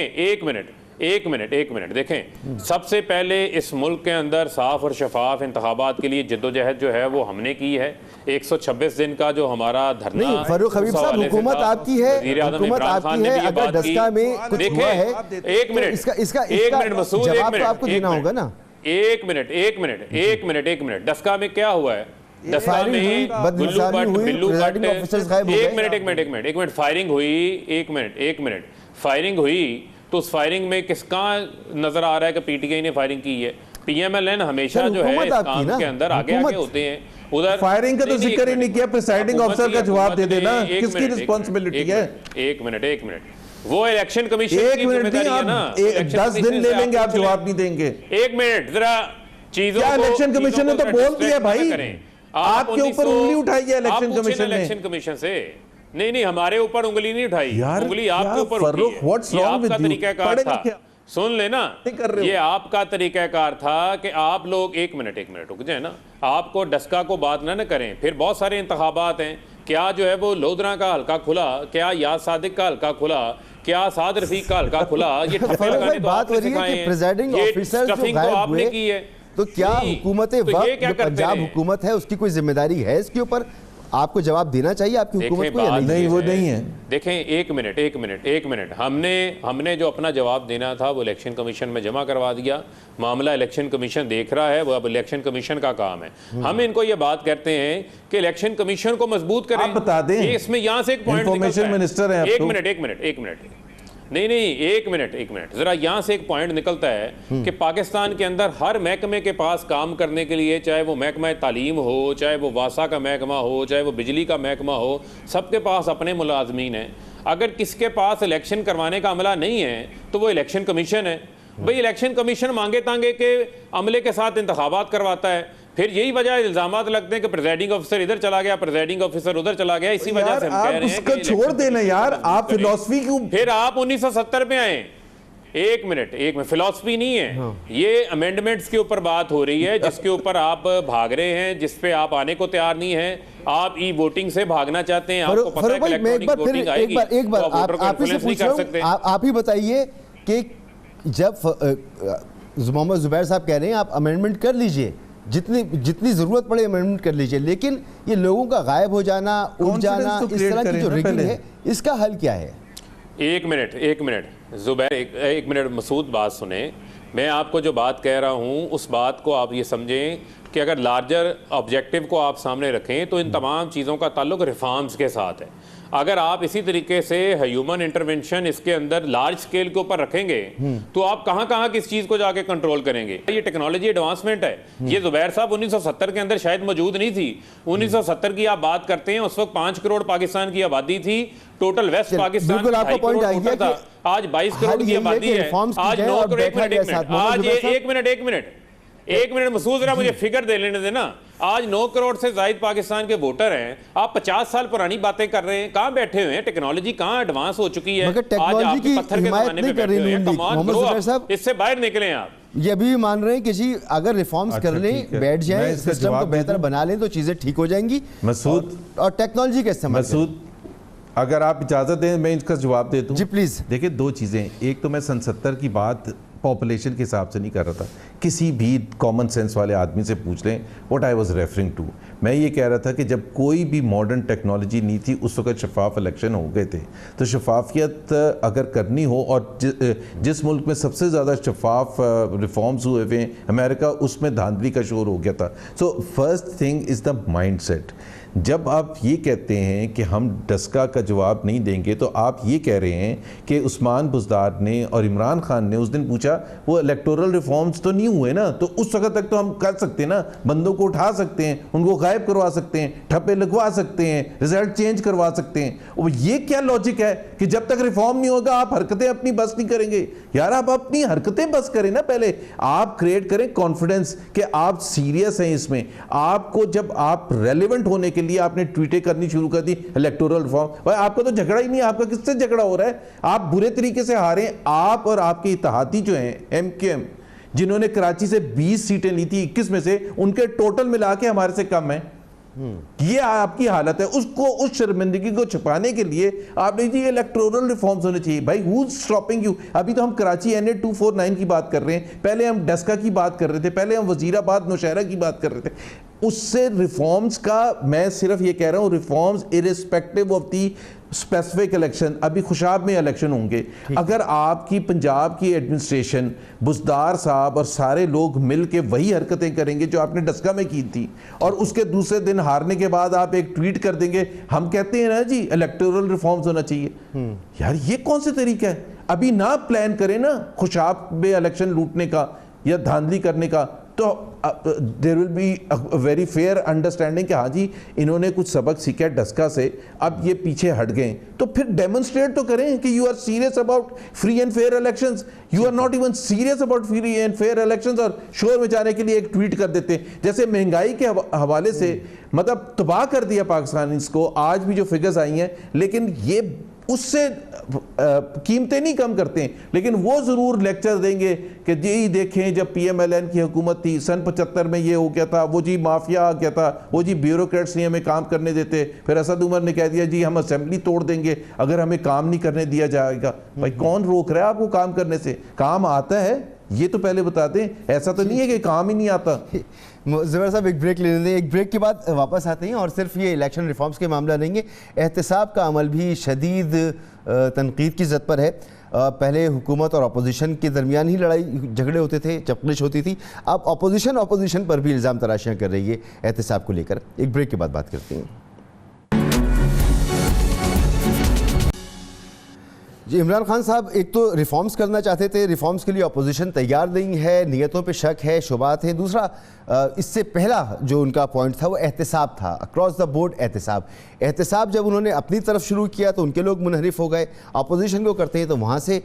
एक मिनट देखें, सबसे पहले इस मुल्क के अंदर साफ और शफाफ इंतखाबात के लिए जद्दोजहद जो है वो हमने की है। 126 दिन का जो हमारा धरना, फारूक हबीब साहब, हुकूमत आपकी है, हुकूमत आपकी है। अगर डस्का में कुछ हुआ है, एक मिनट मसूद, जवाब तो आपको देना होगा ना। एक मिनट, डस्का में क्या हुआ है? डस्का में बिल्लू भट्ट, एक मिनट फायरिंग हुई तो उस फायरिंग में किस कहाँ नजर आ रहा है कि पीटीआई ने फायरिंग की है? पीएमएलएन हमेशा जो है इस काम के अंदर आगे होते हैं। उधर फायरिंग का तो जिक्र ही नहीं किया, प्रिसाइडिंग ऑफिसर का जवाब दे देना, किसकी रिस्पांसिबिलिटी है? एक मिनट, वो इलेक्शन कमीशन की जिम्मेदारी है ना। 10 दिन ले लेंगे, आप जवाब नहीं देंगे। एक मिनट जरा चीजों को, इलेक्शन कमीशन ने तो बोल दिया भाई, आपके ऊपर उंगली उठाई है इलेक्शन कमीशन से। नहीं, हमारे ऊपर उंगली नहीं उठाई, उंगली आपके ऊपर उठी है। ये आपका तरीकाकार था, सुन लेना, ये आपका तरीकाकार था कि आप लोग एक मिनट रुक जाए ना, आपको डस्का को बात ना करें। फिर बहुत सारे इंतखाबात हैं, क्या जो है वो लोधरा का हल्का खुला, क्या याद सादिक का हल्का खुला, क्या साद रफीक का हल्का खुला, ये ठप्पे लगाने तो आपने सिखाए हैं, ये स्टफिंग तो आपने की है। तो क्या हुकूमत पंजाब हुकूमत है उसकी कोई जिम्मेदारी है इसके ऊपर? आपको जवाब देना चाहिए आपकी हुकूमत को या नहीं? वो नहीं है। देखें एक मिनट, हमने जो अपना जवाब देना था वो इलेक्शन कमीशन में जमा करवा दिया। मामला इलेक्शन कमीशन देख रहा है, वो अब इलेक्शन कमीशन का काम है। हम इनको ये बात कहते हैं कि इलेक्शन कमीशन को मजबूत करें। आप बता दें, इसमें यहाँ से एक पॉइंट इंफॉर्मेशन मिनिस्टर है। एक मिनट, एक मिनट जरा यहाँ से एक पॉइंट निकलता है कि पाकिस्तान के अंदर हर महकमे के पास काम करने के लिए, चाहे वो महकमा तालीम हो, चाहे वो वासा का महकमा हो, चाहे वो बिजली का महकमा हो, सबके पास अपने मुलाजमीन हैं। अगर किसके पास इलेक्शन करवाने का अमला नहीं है तो वो इलेक्शन कमीशन है। भाई इलेक्शन कमीशन मांगे तांगे के अमले के साथ इंतखाबात करवाता है, फिर यही वजह इल्जामात लगते हैं कि प्रेजाइडिंग ऑफिसर इधर चला गया, प्रेजाइडिंग ऑफिसर उधर चला गया। इसी वजह से हम कह रहे हैं कि छोड़ देना यार, आप फिलॉसफी क्यों? फिर आप 1970 में आए। एक मिनट, फिलॉसफी नहीं है। हाँ। ये अमेंडमेंट्स के ऊपर बात हो रही है जिसके ऊपर आप भाग रहे हैं, जिस पे आप आने को तैयार नहीं है। आप ई वोटिंग से भागना चाहते हैं। आपको पता है कि इलेक्ट्रॉनिक वोटिंग आएगी, एक बार आप ही से पूछ रहा हूं, आप ही बताइए कि जब मोहम्मद जुबैर साहब कह रहे हैं आप अमेंडमेंट कर लीजिए, जितनी जरूरत पड़े अमेंडमेंट कर लीजिए, लेकिन ये लोगों का गायब हो जाना, उड़ जाना, इस तरह की जो रिगिंग है, इसका हल क्या है? एक मिनट जुबैर, एक मिनट मसूद, बात सुने। मैं आपको जो बात कह रहा हूँ उस बात को आप ये समझें कि अगर लार्जर ऑब्जेक्टिव को आप सामने रखें तो इन तमाम चीज़ों का ताल्लुक रिफॉर्म्स के साथ है। अगर आप इसी तरीके से ह्यूमन इंटरवेंशन इसके अंदर लार्ज स्केल के ऊपर रखेंगे तो आप कहां किस चीज को जाके कंट्रोल करेंगे? ये टेक्नोलॉजी एडवांसमेंट है। ये जुबैर साहब 1970 के अंदर शायद मौजूद नहीं थी। 1970 की आप बात करते हैं, उस वक्त 5 करोड़ पाकिस्तान की आबादी थी, टोटल वेस्ट पाकिस्तान था, आज 22 करोड़ की आबादी है, आज 9 करोड़। एक मिनट मसूद, जरा मुझे फिगर दे लेने देना। आज 9 करोड़ से ज्यादा पाकिस्तान के वोटर हैं, आप 50 साल पुरानी बातें कर रहे हैं। कहाँ बैठे हुए हैं? टेक्नोलॉजी कहाँ एडवांस हो चुकी है? मगर आज टेक्नोलॉजी आप की पत्थर के हिमायत जमाने नहीं में कर बैठे रही हुए हैं। नून लीग। कमान मोहम्मद ग्रो ज़ुबैर अप, साहब इससे बाहर निकलें आप। ये भी मान रहे हैं कि जी अगर रिफॉर्म्स अच्छा, कर लें, ठीक है। बैठ मैं जाएं, इसका सिस्टम को जवाब दे बेहतर दूं? बना लें तो चीज़ें ठीक हो जाएंगी। मसूद और टेक्नोलॉजी का इस्तेमाल करें। मसूद, अगर आप इजाज़त दें मैं इसका जवाब दे दूं। जी प्लीज़। देखिए, दो चीज़ें, एक तो मैं सन 70 की बात पॉपुलेशन के हिसाब से नहीं कर रहा था। किसी भी कॉमन सेंस वाले आदमी से पूछ लें what I was referring to. मैं ये कह रहा था कि जब कोई भी मॉडर्न टेक्नोलॉजी नहीं थी उस वक्त शफाफ इलेक्शन हो गए थे। तो शफाफियत अगर करनी हो, और जिस मुल्क में सबसे ज़्यादा शफाफ रिफॉर्म्स हुए हुए अमेरिका, उसमें धांधली का शोर हो गया था। So first thing is the mind set. जब आप ये कहते हैं कि हम डस्का का जवाब नहीं देंगे, तो आप ये कह रहे हैं कि उस्मान बुज़दार ने और इमरान खान ने उस दिन पूछा वो इलेक्टोरल रिफॉर्म्स तो नहीं हुए ना, तो उस वक्त तक तो हम कर सकते हैं ना, बंदों को उठा सकते हैं, उनको गायब करवा सकते हैं, ठप्पे लगवा सकते हैं, रिजल्ट चेंज करवा सकते हैं। और ये क्या लॉजिक है कि जब तक रिफॉर्म नहीं होगा आप हरकतें अपनी बस नहीं करेंगे? यार आप अपनी हरकतें बस करें ना, पहले आप क्रिएट करें कॉन्फिडेंस कि आप सीरियस हैं इसमें। आपको जब आप रेलिवेंट होने के लिए आपने ट्वीटें करनी शुरू कर दी इलेक्टोरल रिफॉर्म, भाई आपका तो झगड़ा ही नहीं, आपका किससे झगड़ा हो रहा है? आप बुरे तरीके से हारे। आप और आपके इत्तेहादी जो हैं MKM, जिन्होंने कराची से 20 सीटें ली थी 21 में से, उनके टोटल मिला के हमारे से कम है। ये आपकी हालत है। उसको, उस शर्मिंदगी को छुपाने के लिए आपने जी इलेक्टोरल रिफॉर्म्स होने चाहिए। भाई हु इज स्टॉपिंग यू? अभी तो हम कराची NA 249 की बात कर रहे हैं, पहले हम डस्का की बात कर रहे थे, पहले हम वजीराबाद नौशहरा की बात कर रहे थे। उससे रिफॉर्म्स का, मैं सिर्फ ये कह रहा हूँ, reforms irrespective of the specific election, अभी खुशाब में इलेक्शन होंगे, अगर आपकी पंजाब की एडमिनिस्ट्रेशन, बुज़दार साहब और सारे लोग मिल के वही हरकतें करेंगे जो आपने डस्का में की थी, और उसके दूसरे दिन हारने के बाद आप एक ट्वीट कर देंगे हम कहते हैं ना जी इलेक्टोरल रिफॉर्म्स होना चाहिए, यार ये कौन से तरीका है? अभी ना प्लान करें ना खुशाब में इलेक्शन लूटने का या धांधली करने का, तो there will be a very fair understanding कि हाँ जी इन्होंने कुछ सबक सीखा डस्का से, अब ये पीछे हट गए। तो फिर डेमोन्स्ट्रेट तो करें कि you are serious about free and fair elections. You are not even serious about free and fair elections, और शोर मचाने के लिए एक ट्वीट कर देते हैं। जैसे महंगाई के हवाले से मतलब तबाह कर दिया पाकिस्तान इसको, आज भी जो फिगर्स आई हैं, लेकिन ये उससे कीमतें नहीं कम करते हैं, लेकिन वो ज़रूर लेक्चर देंगे कि जी देखें जब PMLN की हुकूमत थी सन 75 में ये हो गया था, वो जी माफिया आ गया था, वो जी ब्यूरोक्रेट्स नहीं हमें काम करने देते, फिर असद उमर ने कह दिया जी हम असेंबली तोड़ देंगे अगर हमें काम नहीं करने दिया जाएगा। भाई कौन रोक रहा है आपको काम करने से? काम आता है ये तो पहले बता दें, ऐसा तो नहीं है कि काम ही नहीं आता। ज़ुबैर साहब एक ब्रेक ले लेते हैं, एक ब्रेक के बाद वापस आते हैं। और सिर्फ ये इलेक्शन रिफॉर्म्स के मामला नहीं है, एहतसाब का अमल भी शदीद तनकीद की ज़द पर है। पहले हुकूमत और अपोजिशन के दरमियान ही लड़ाई झगड़े होते थे, चपलिश होती थी, अब अपोजिशन पर भी इल्ज़ाम तराशियाँ कर रही है एहतसाब को लेकर। एक ब्रेक के बाद बात करते हैं। जी इमरान खान साहब एक तो रिफॉर्म्स करना चाहते थे, रिफॉर्म्स के लिए अपोजिशन तैयार नहीं है, नियतों पे शक है, शुबात है। दूसरा इससे पहला जो उनका पॉइंट था वो एहतसाब था, अक्रॉस द बोर्ड एहतसाब जब उन्होंने अपनी तरफ शुरू किया तो उनके लोग मुनहरिफ हो गए, अपोजिशन को करते हैं तो वहाँ से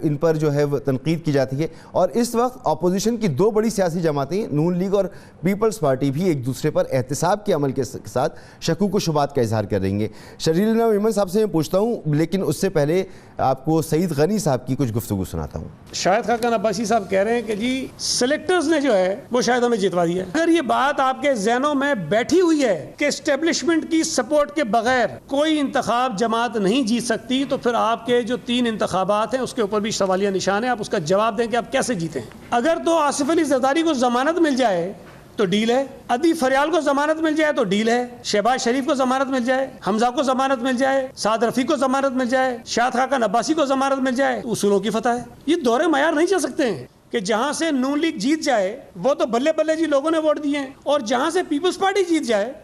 इन पर जो है वो तनकीद की जाती है। और इस वक्त अपोजिशन की दो बड़ी सियासी जमातें नून लीग और पीपल्स पार्टी भी एक दूसरे पर एहतसाब के अमल के साथ शकूक व शुबात का इजहार कर रही हैं। शरील मेमन साहब से मैं पूछता हूँ, लेकिन उससे पहले आपको सईद गनी साहब की कुछ गुफ्तगू सुनाता हूँ। शाहिद खान अब्बासी साहब कह रहे हैं कि जी सिलेक्टर्स ने जो है वो शायद हमें जितवा दिया। अगर ये बात आपके ज़हनों में बैठी हुई है कि एस्टेब्लिशमेंट की सपोर्ट के बगैर कोई इंतखाब जमात नहीं जीत सकती, तो फिर आपके जो 3 इंतखाबात हैं उसके ऊपर भी सवालिया निशान है। आप उसका जवाब दें कि आप कैसे जीते हैं। अगर तो आसिफ अली जरदारी को जमानत मिल जाए तो डील है, अदी फरियाल को जमानत मिल जाए तो डील है, शहबाज शरीफ को जमानत मिल जाए, हमजा को जमानत मिल जाए, साद रफी को जमानत मिल जाए, शाहिद खान अब्बासी को जमानत मिल जाए, उसूलों की फतह है। ये दौरे मयार नहीं चल सकते हैं कि जहां से नून लीग जीत जाए वो तो बल्ले बल्ले जी लोगों ने वोट दिए हैं, और जहां से पीपल्स पार्टी जीत जाए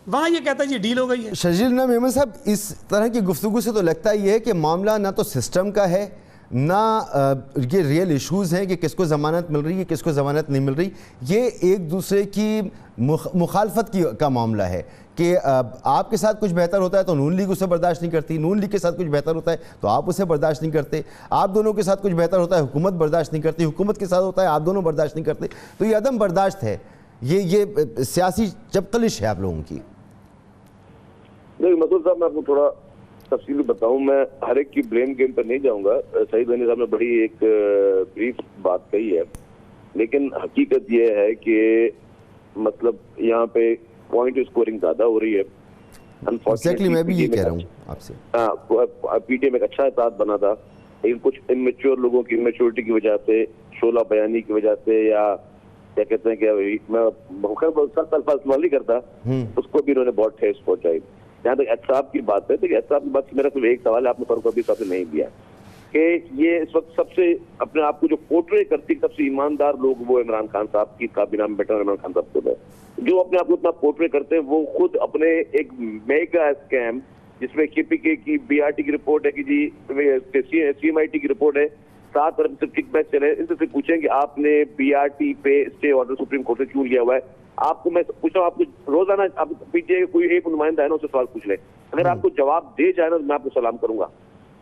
वहां ये कहता है जी डील हो गई है। शजील मेमन साहब, इस तरह की गुफ्तगू से तो लगता ही है कि मामला ना तो सिस्टम का है, ना ये रियल इश्यूज़ हैं कि किसको ज़मानत मिल रही है किसको ज़मानत नहीं मिल रही। ये एक दूसरे की मुखालफत का मामला है कि आपके साथ कुछ बेहतर होता है तो नून लीग उसे बर्दाश्त नहीं करती, नून लीग के साथ कुछ बेहतर होता है तो आप उसे बर्दाश्त नहीं करते, आप दोनों के साथ कुछ बेहतर होता है हुकूमत बर्दाश्त नहीं करती, हुकूमत के साथ होता है आप दोनों बर्दाश्त नहीं करते। तो ये अदम बर्दाश्त है, ये सियासी चपकलिश है आप लोगों की? नहीं मसूद साहब, मैं आपको थोड़ा तफसीली बताऊं, मैं हर एक की ब्लेम गेम पर नहीं जाऊंगा। सईद गनी साहब ने बड़ी एक ब्रीफ बात कही है, लेकिन हकीकत ये है कि मतलब यहाँ पे पॉइंट स्कोरिंग ज्यादा हो रही है। एग्जैक्टली, मैं भी ये कह रहा हूँ आपसे। हाँ, पीटीए में एक अच्छा इत्तेहाद बना था, लेकिन कुछ इमेच्योर लोगों की इमेच्योरिटी की वजह से, शोला बयानी की वजह से, या क्या कहते हैं कि मैं इस्तेमाल नहीं करता, उसको भी इन्होंने बहुत ठेस पहुंचाई। जहाँ तक एहसाब की बात है, तो एहसाब की बात मेरा सिर्फ एक सवाल है, आपने फारूक अब्दी साहब से नहीं दिया कि ये इस वक्त सबसे अपने आप को जो पोर्ट्रे करती सबसे ईमानदार लोग वो इमरान खान साहब की काबीना में बैठे इमरान खान साहब खुद है, जो अपने आप को इतना पोर्ट्रे करते हैं। वो खुद अपने एक मेगा स्कैम जिसमें केपीके की बीआरटी की रिपोर्ट है कि जी सीएमआईटी की रिपोर्ट है, 7 अरब से किकबैक चले, इनसे से पूछें कि आपने बीआरटी पे स्टे ऑर्डर सुप्रीम कोर्ट से क्यों लिया हुआ है। आपको मैं पूछ रहा हूँ, आपको रोजाना आप पीटीए कोई एक नुमाइंदा है ना, उससे सवाल पूछ ले, अगर आपको जवाब दे जाए ना तो मैं आपको सलाम करूंगा।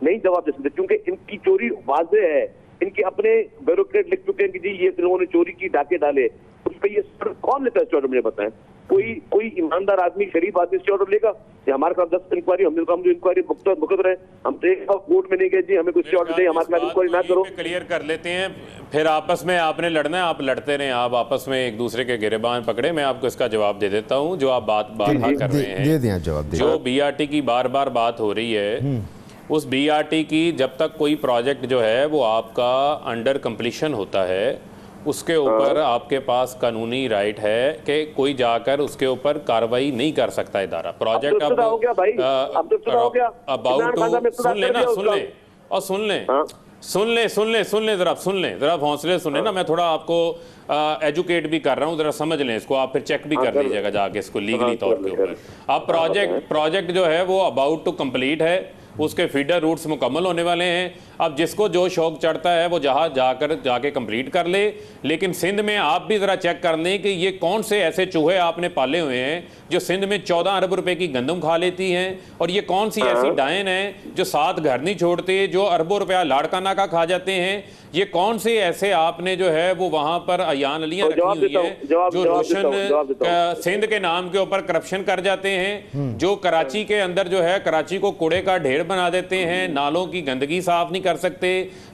नहीं जवाब दे सकते, क्योंकि इनकी चोरी वाज़ेह है, इनके अपने ब्यूरोक्रेट लिख चुके हैं कि जी ये लोगों ने चोरी की, डाके डाले, उस पर ये कौन लेता है स्टे ऑर्डर, मुझे बताएं। कोई ईमानदार आदमी, शरीफ आदमी स्टे ऑर्डर लेगा? हमारे साथ 10 इंक्वायरी, हम जो इंक्वायरी मुकद रहे, हम तो एक कोर्ट में नहीं गए जी हमें कुछ स्टे ऑर्डर दे, हमारे साथ इंक्वायरी ना करो। क्लियर कर लेते हैं, फिर आपस में आपने लड़ना है, आप लड़ते रहे, आप आपस में एक दूसरे के गिरेबान पकड़े। मैं आपको इसका जवाब दे देता हूँ, जो आप बात कर रहे हैं, दे दें जवाब। जो बीआरटी की बार बार बात हो रही है, उस बीआरटी की जब तक कोई प्रोजेक्ट जो है वो आपका अंडर कंप्लीशन होता है, उसके ऊपर आपके पास कानूनी राइट है कि कोई जाकर उसके ऊपर कार्रवाई नहीं कर सकता इदारा। प्रोजेक्ट अब अबाउट सुन लेना, सुन लें जरा, जरा हौसले सुने ना, मैं थोड़ा आपको एजुकेट भी कर रहा हूँ, जरा समझ लें इसको, आप फिर चेक भी कर लीजिएगा जाके इसको लीगली तौर के ऊपर। अब प्रोजेक्ट जो है वो अबाउट टू कंप्लीट है, उसके फीडर रूट्स मुकम्मल होने वाले हैं। अब जिसको जो शौक चढ़ता है वो जहाँ जाके कंप्लीट कर ले, लेकिन सिंध में आप भी ज़रा चेक कर लें कि ये कौन से ऐसे चूहे आपने पाले हुए हैं जो सिंध में 14 अरब रुपए की गंदम खा लेती हैं, और ये कौन सी ऐसी डायन है जो 7 घर नहीं छोड़ते, जो अरबों रुपया लाड़काना का खा जाते हैं। ये कौन से ऐसे आपने जो है वो वहाँ पर अयान अलियाँ रखी हुई हैं जो रोशन सिंध के नाम के ऊपर करप्शन कर जाते हैं, जो कराची के अंदर जो है कराची को कूड़े का ढेर बना देते हैं, नालों की गंदगी साफ नहीं कर सकते,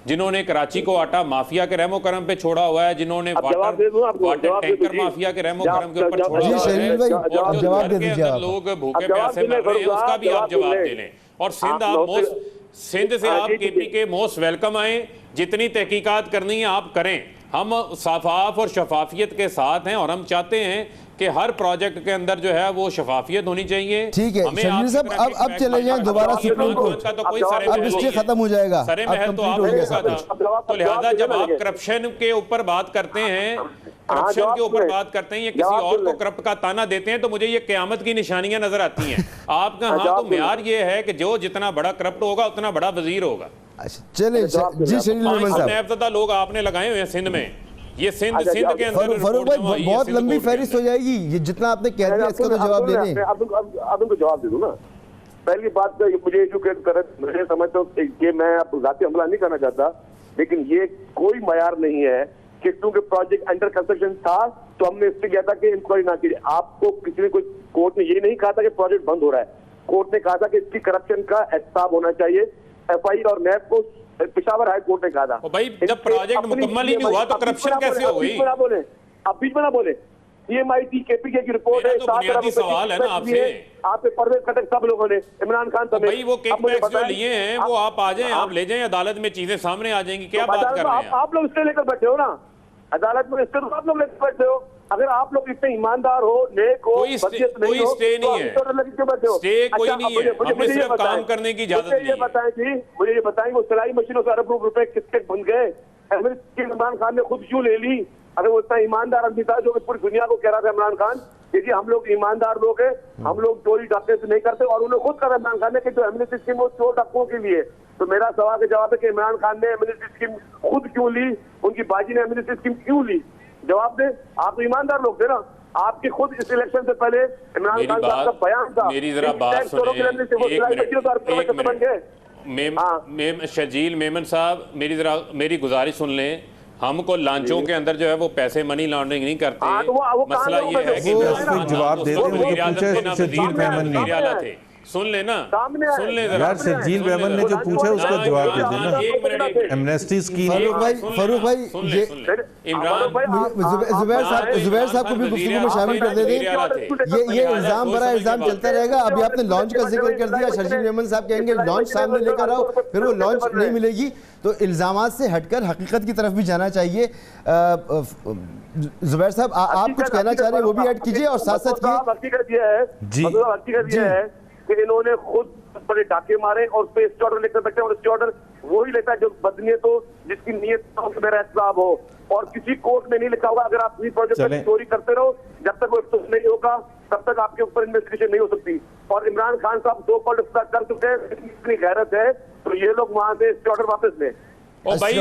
जिन्होंने कराची को आटा माफिया के रहमो करम पे छोड़ा हुआ है, जिन्होंने वाटर टैंकर माफिया के रहमो करम के ऊपर छोड़ा हुआ है, जवाब दे दीजिए। लोग भूखे प्यासे मर रहे हैं, उसका भी आप जवाब दे लें। और सिंध से आप केपी के मोस्ट वेलकम आए, जितनी तहकीकात करनी है आप करें, हम साफाफ और शफाफियत के साथ हैं, और हम चाहते हैं कि हर प्रोजेक्ट के अंदर जो है वो शफाफियत होनी चाहिए। ठीक है शर्जील साहब, अब चले जाएं दोबारा सुप्रीम कोर्ट का, तो कोई अब स्टे खत्म हो जाएगा, सरे महल तो आप तो लिहाजा जब आप करप्शन के ऊपर बात करते हैं, करप्शन के ऊपर बात करते हैं, या किसी और को करप्ट का ताना देते हैं, तो मुझे ये क़यामत की निशानियां नजर आती हैं। आपका हाँ तो म्यार ये है कि जो जितना बड़ा करप्ट होगा उतना बड़ा वजीर होगा। चले जी शरीफ लोग आपने लगाए हुए हैं सिंध में, ये सिंध के अंदर फारूक भाई बहुत लंबी फहरिस्त हो जाएगी, ये जितना आपने कह दिया इसका तो जवाब दे दें। अब उनको जवाब दे दूं ना। पहली बात तो मुझे एजुकेट कर, मुझे समझता हूँ कि मैं अब जाती हमला नहीं करना चाहता, लेकिन ये कोई मयार नहीं है कि क्योंकि प्रोजेक्ट अंडर कंस्ट्रक्शन था तो हमने इससे किया था कि इंक्वायरी ना कीजिए। आपको किसी ने कोई कोर्ट ने ये नहीं कहा था कि प्रोजेक्ट बंद हो रहा है, कोर्ट ने कहा था कि इसकी करप्शन का एहसाब होना चाहिए। एफआई और नैब को पेशावर हाई कोर्ट ने कहा था भाई जब प्रोजेक्ट मुकम्मल ही नहीं हुआ तो करप्शन कैसे हो गई? आप बीच में ना बोले। सीएमआईटी केपीके की रिपोर्ट है, तो बुनियादी सवाल है ना आपसे, आपके परवेज खटक सब लोगों ने, इमरान खान समेत, भाई वो किकबैक्स जो लिए हैं वो आप आ जाएं, आप ले जाएं, अदालत में चीजें सामने आ जाएंगी। क्या बात कर रहे हैं आप लोग इससे लेकर बैठे हो ना अदालत में, इससे आप लोग लेकर बैठे हो। अगर आप लोग इतने ईमानदार हो, नेक हो, कोई स्टे नहीं है, स्टे कोई नहीं है, हमें सिर्फ काम करने की इजाजत नहीं है। मुझे ये बताएं वो सिलाई मशीनों से अरब रुपए किसके बन गए? इमरान खान ने खुद क्यों ले ली? अगर वो इतना ईमानदार आदमी था जो पूरी दुनिया को कह रहा था इमरान खान कि जी हम लोग ईमानदार लोग हैं, हम लोग चोरी डाके से नहीं करते, और उन्होंने खुद कहा इमरान खान ने कि जो एमनेस्टी स्कीम वो चोर डाकुओं के लिए। तो मेरा सवाल का जवाब है कि इमरान खान ने एमनेस्टी स्कीम खुद क्यों ली, उनकी बाजी ने एमनेस्टी स्कीम क्यों ली? जवाब दे। आप तो ईमानदार लोग थे ना, आपके खुद इस इलेक्शन से पहले इमरान खान साहब का बयान था, मेरी जरा बात सुनिए, शर्जील मेमन साहब, मेरी गुजारिश सुन लें। हमको लांचों के अंदर जो है वो पैसे मनी लॉन्ड्रिंग नहीं करते। हाँ, तो वो मसला कहाँ ये है कि वो इमरान उसको खान जवाब देते हैं, वो पूछा शर्जील मेमन ने। थे, सुन लेना, सामने आए। सुन ले जरा। यार शर्जील मेमन ने जो पूछा उसका जवाब दे देना। एक मिनट, एमनेस्टी स्कीम फारूक भाई ये जुबैर साहब को भी गुफ्तगू में शामिल कर देते हैं। ये इल्जाम बड़ा इल्जाम चलता रहेगा। अभी आपने लॉन्च का जिक्र कर दिया, शर्जील मेमन साहब कहेंगे लॉन्च सामने लेकर आओ, फिर वो लॉन्च नहीं मिलेगी। तो इल्जामात से हटकर हकीकत की तरफ भी जाना चाहिए। जुबैर साहब आप कुछ कहना चाह रहे हैं वो भी ऐड कीजिए और साथ साथ हकीकत यह है कि इन्होंने खुद बड़े डाके मारे और पे स्टे ऑर्डर लेकर बैठे, और स्टे ऑर्डर वही लेता है जो बदनीयत हो, जिसकी नीयत मेरा एहतसाब हो, और किसी कोर्ट में नहीं लिखा हुआ अगर आप इस प्रोजेक्ट की चोरी करते रहो जब तक वो एक्सपोज नहीं होगा तब तक आपके ऊपर इन्वेस्टिगेशन नहीं हो सकती। और इमरान खान साहब 2 कॉल कर चुके हैं, इतनी गैरत है तो ये लोग वहां से स्टे ऑर्डर वापस लें। ओ भाई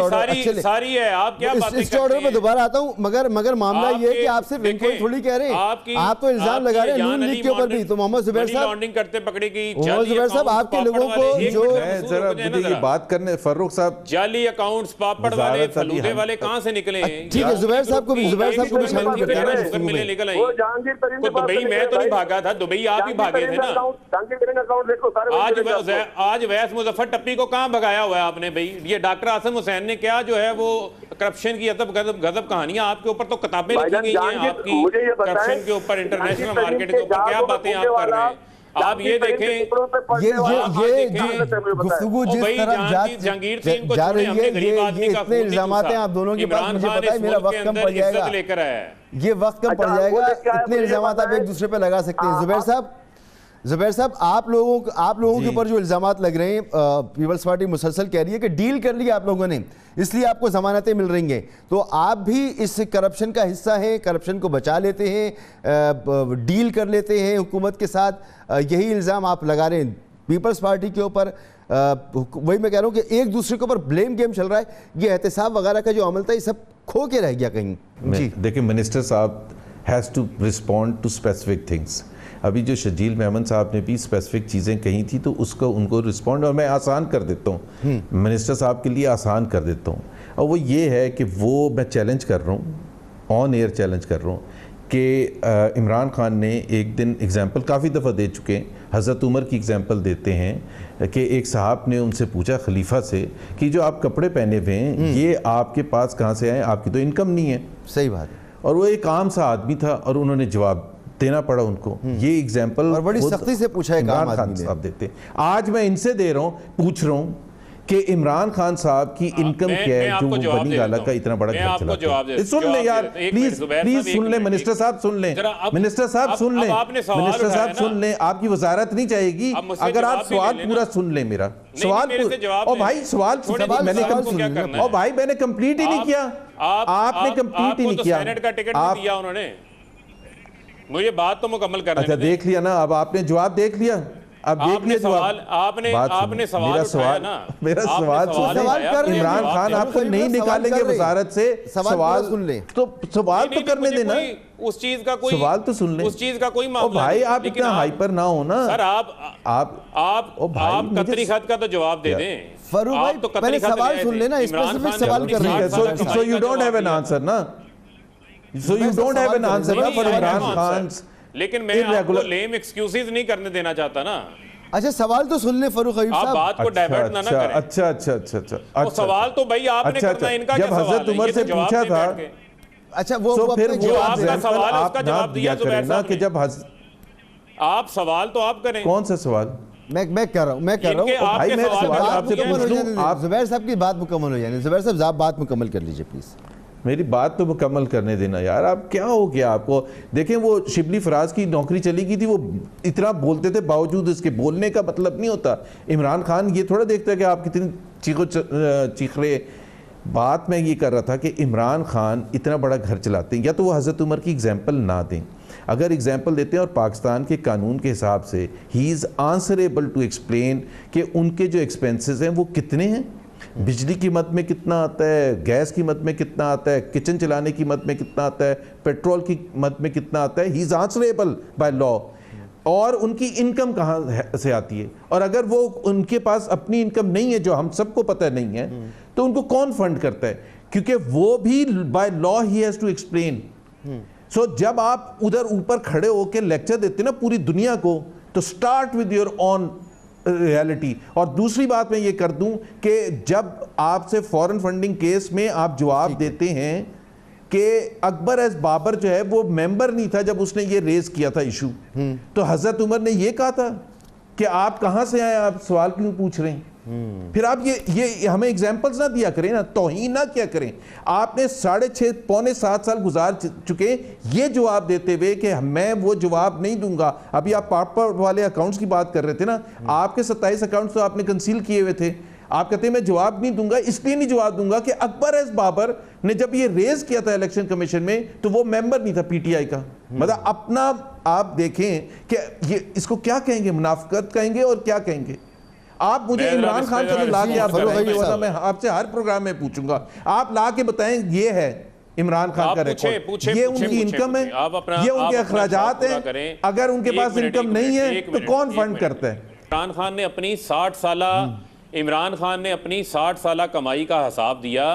सारी है, आप क्या बातें इस ऑर्डर पे दोबारा आता हूं, मगर मामला ये है कि आप सिर्फ इनको थोड़ी कह रहे हैं, आप तो इल्जाम लगा रहे हैं नून लीग के ऊपर भी। तो मोहम्मद जुबैर साहब लॉन्ड्रिंग करते पकड़े गई, मोहम्मद जुबैर साहब आपके लोगों को जो जरा मुझे बात करने फारूक साहब, जाली अकाउंट्स पापड़ वाले फलूदे वाले कहां से निकले? ठीक है, जुबैर साहब को भी शामिल करते हैं। निकल आई दुबई, मैं तो नहीं भागा था, दुबई आप ही भागे थे ना। आज वैस मुजफ्फर टप्पी को कहां भगाया हुआ है आपने भाई? ये डॉक्टर आसिम हुसैन ने क्या जो है वो करप्शन की गजब कहानियां आपके ऊपर तो किताबें लिखी गई हैं आपकी करप्शन के ऊपर, इंटरनेशनल मार्केट के ऊपर, क्या बातें आप कर रहे हैं? आप ये देखें, ये गुफ्तगू जिस तरफ जा रही है, ये इतने इल्जामात हैं आप दोनों के पास, मुझे पता है मेरा वक्त कम पड़ जाएगा, ये वक्त कम पड़ जाएगा, इतने इल्जामात आप एक दूसरे पे लगा सकते हैं। जुबैर साहब आप लोगों के ऊपर जो इल्जामात लग रहे हैं, पीपल्स पार्टी मुसलसल कह रही है कि डील कर लिया आप लोगों ने, इसलिए आपको जमानतें मिल रही हैं। तो आप भी इस करप्शन का हिस्सा हैं, करप्शन को बचा लेते हैं, डील कर लेते हैं हुकूमत के साथ, यही इल्ज़ाम आप लगा रहे हैं पीपल्स पार्टी के ऊपर। वही मैं कह रहा हूँ कि एक दूसरे के ऊपर ब्लेम गेम चल रहा है। ये एहतसाब वगैरह का जो अमल था ये सब खो के रह गया कहीं। जी देखिए, मिनिस्टर साहब has to respond to specific things. अभी जो शर्जील मेमन साहब ने भी स्पेसिफिक चीज़ें कही थी तो उसको उनको रिस्पॉन्ड, और मैं आसान कर देता हूँ मिनिस्टर साहब के लिए, आसान कर देता हूँ। और वो ये है कि वो मैं चैलेंज कर रहा हूँ, ऑन एयर चैलेंज कर रहा हूँ कि इमरान खान ने एक दिन एग्जांपल काफ़ी दफ़ा दे चुके हैं, हज़रत उमर की एग्जांपल देते हैं कि एक साहब ने उनसे पूछा खलीफा से कि जो आप कपड़े पहने हुए हैं ये आपके पास कहाँ से आए, आपकी तो इनकम नहीं है। सही बात है। और वो एक आम सा आदमी था और उन्होंने जवाब देना पड़ा उनको। ये एग्जाम्पल और बड़ी सख्ती से पूछा है इमरान खान साहब देते। आज मैं इनसे दे रहा हूँ, पूछ रहा हूँ कि इमरान खान साहब की इनकम क्या है जो वो बनी गाला का इतना बड़ा घर चलाते हैं। सुन ले यार, प्लीज सुन ले मिनिस्टर साहब, सुन ले मिनिस्टर साहब, सुन ले मिनिस्टर साहब, सुन ले। आपकी वजारत नहीं चाहेगी अगर आप सवाल पूरा सुन ले मेरा सवाल। और भाई सवाल मैंने, और भाई मैंने कंप्लीट ही नहीं किया, आपने कंप्लीट ही नहीं किया। सेनेट का टिकट नहीं दिया उन्होंने, मुझे बात तो मुकम्मल करने अच्छा देख लिया ना, अब आपने जवाब देख लिया, अब देख लिया सवाल आपने सवाल उठाया ना, मेरा सवाल कर इमरान खान आपको नहीं निकालेंगे वजारत से, सवाल सुन ले तो सवाल तो करने देना, उस चीज का कोई सवाल तो सुन ले, उस चीज का कोई मामला भाई आप इतना हाइपर ना हो ना सर। आप कतरी खत का तो जवाब दे दें फारूक भाई, तो पहले सवाल सुन लेना, इस पर सिर्फ सवाल कर रहे हैं। So you don't have an answer ना, so you don't have an answer ना फॉर इमरान खान। लेकिन मैं आपको लेम एक्सक्यूजेस नहीं करने देना चाहता ना। अच्छा सवाल तो सुन ले फारूक हबीब साहब, आप बात को डाइवर्ट ना करें। अच्छा सवाल तो भाई आपने करना, इनका क्या सवाल है? जब हज़रत उमर से पूछा था, अच्छा वो फिर वो आपका सवाल है, उसका जवाब दिया जुबैर साहब कि जब आप सवाल तो आप करें। कौन सा सवाल? मैं कर रहा हूँ भाई, मैं सवाल आपसे पूछ लूं। आप जुबैर साहब की बात मुकम्मल हो जाए। जुबैर साहब आप बात मुकम्मल कर लीजिए प्लीज। मेरी बात तो मुकम्मल करने देना यार, आप क्या हो गया आपको? देखें वो शिबली फराज की नौकरी चली गई थी, वो इतना बोलते थे, बावजूद इसके बोलने का मतलब नहीं होता। इमरान खान ये थोड़ा देखता है कि आप कितनी चीख रहे। बात मैं ये कर रहा था कि इमरान खान इतना बड़ा घर चलाते हैं, या तो वो हज़रत उमर की एग्जाम्पल ना दें। अगर एग्जाम्पल देते हैं और पाकिस्तान के कानून के हिसाब से ही इज़ आंसरेबल टू एक्सप्लेन कि उनके जो एक्सपेंसेस हैं वो कितने हैं, बिजली की मद में कितना आता है, गैस की मद में कितना आता है, किचन चलाने की मद में कितना आता है, पेट्रोल की मद में कितना आता है। ही इज़ आंसरेबल बाय लॉ। और उनकी इनकम कहाँ से आती है, और अगर वो उनके पास अपनी इनकम नहीं है जो हम सबको पता नहीं है, तो उनको कौन फंड करता है? क्योंकि वो भी by law he has to explain. So जब आप उधर ऊपर खड़े होकर लेक्चर देते ना पूरी दुनिया को, तो start with your on reality. और दूसरी बात मैं ये कर दूं कि जब आपसे फॉरेन फंडिंग केस में आप जवाब देते हैं कि अकबर एज बाबर जो है वो मेंबर नहीं था जब उसने ये रेज किया था इशू, तो हजरत उमर ने ये कहा था कि आप कहां से आए, आप सवाल क्यों पूछ रहे हैं। फिर आप ये हमें एग्जांपल्स ना दिया करें ना, तौहीन ना किया करें। आपने 6.5 पौने 7 साल गुजार चुके ये जवाब देते हुए कि मैं वो जवाब नहीं दूंगा। अभी आप पापा वाले अकाउंट्स की बात कर रहे थे ना, आपके 27 अकाउंट्स तो आपने कंसील किए हुए थे। आप कहते हैं मैं जवाब नहीं दूंगा, इसलिए नहीं जवाब दूंगा कि अकबर एज बाबर ने जब ये रेज किया था इलेक्शन कमीशन में तो वो मेंबर नहीं था पीटीआई का। मतलब अपना आप देखें कि ये इसको क्या कहेंगे, मुनाफिकत कहेंगे और क्या कहेंगे। आप मुझे इमरान खान को ला के आप बताएंगे, वरना मैं आपसे हर प्रोग्राम में पूछूंगा, आप ला के बताएं ये है इमरान खान का रिकॉर्ड, ये उनकी इनकम है, ये उनके अखराजात हैं। अगर उनके पास इनकम नहीं है तो कौन फंड करता है। इमरान खान ने अपनी 60 साल कमाई का हिसाब दिया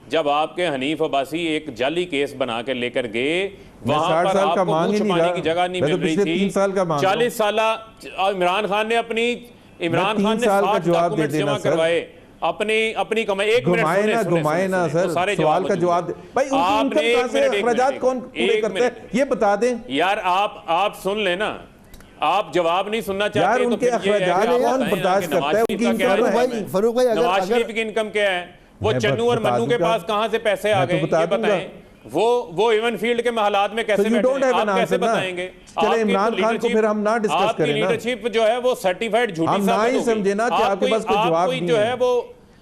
जब आपके हनीफ अब्बासी एक जाली केस बना के लेकर गए, वहां पर आपको मुंह छुपाने की जगह नहीं मिल रही थी। 40 साल इमरान खान ने 60 डॉक्यूमेंट्स जमा करवाए, अपनी कमाई। एक मिनट घुमाए ना सर, सवाल का जवाब भाई, आपने अखराजात कौन पूरे करते हैं ये बता दें यार। आप सुन लेना, आप जवाब नहीं सुनना चाहते यार, उनके अखराजात कौन बर्दाश्त करता है, उनकी इनकम। फरूक भाई, नवाज शरीफ की इनकम क्या है, वो चन्नू और मन्नू के पास कहां से पैसे आ गए, ये बताएं। वो इवन फील्ड के हालात में कैसे बैठे, आप कैसे बताएंगे। चले इमरान खान को फिर हम ना डिस्कस करें ना। लीडरशिप जो है वो सर्टिफाइड झूठी हम ना ही समझे ना कि आपके पास कोई जवाब नहीं जो है वो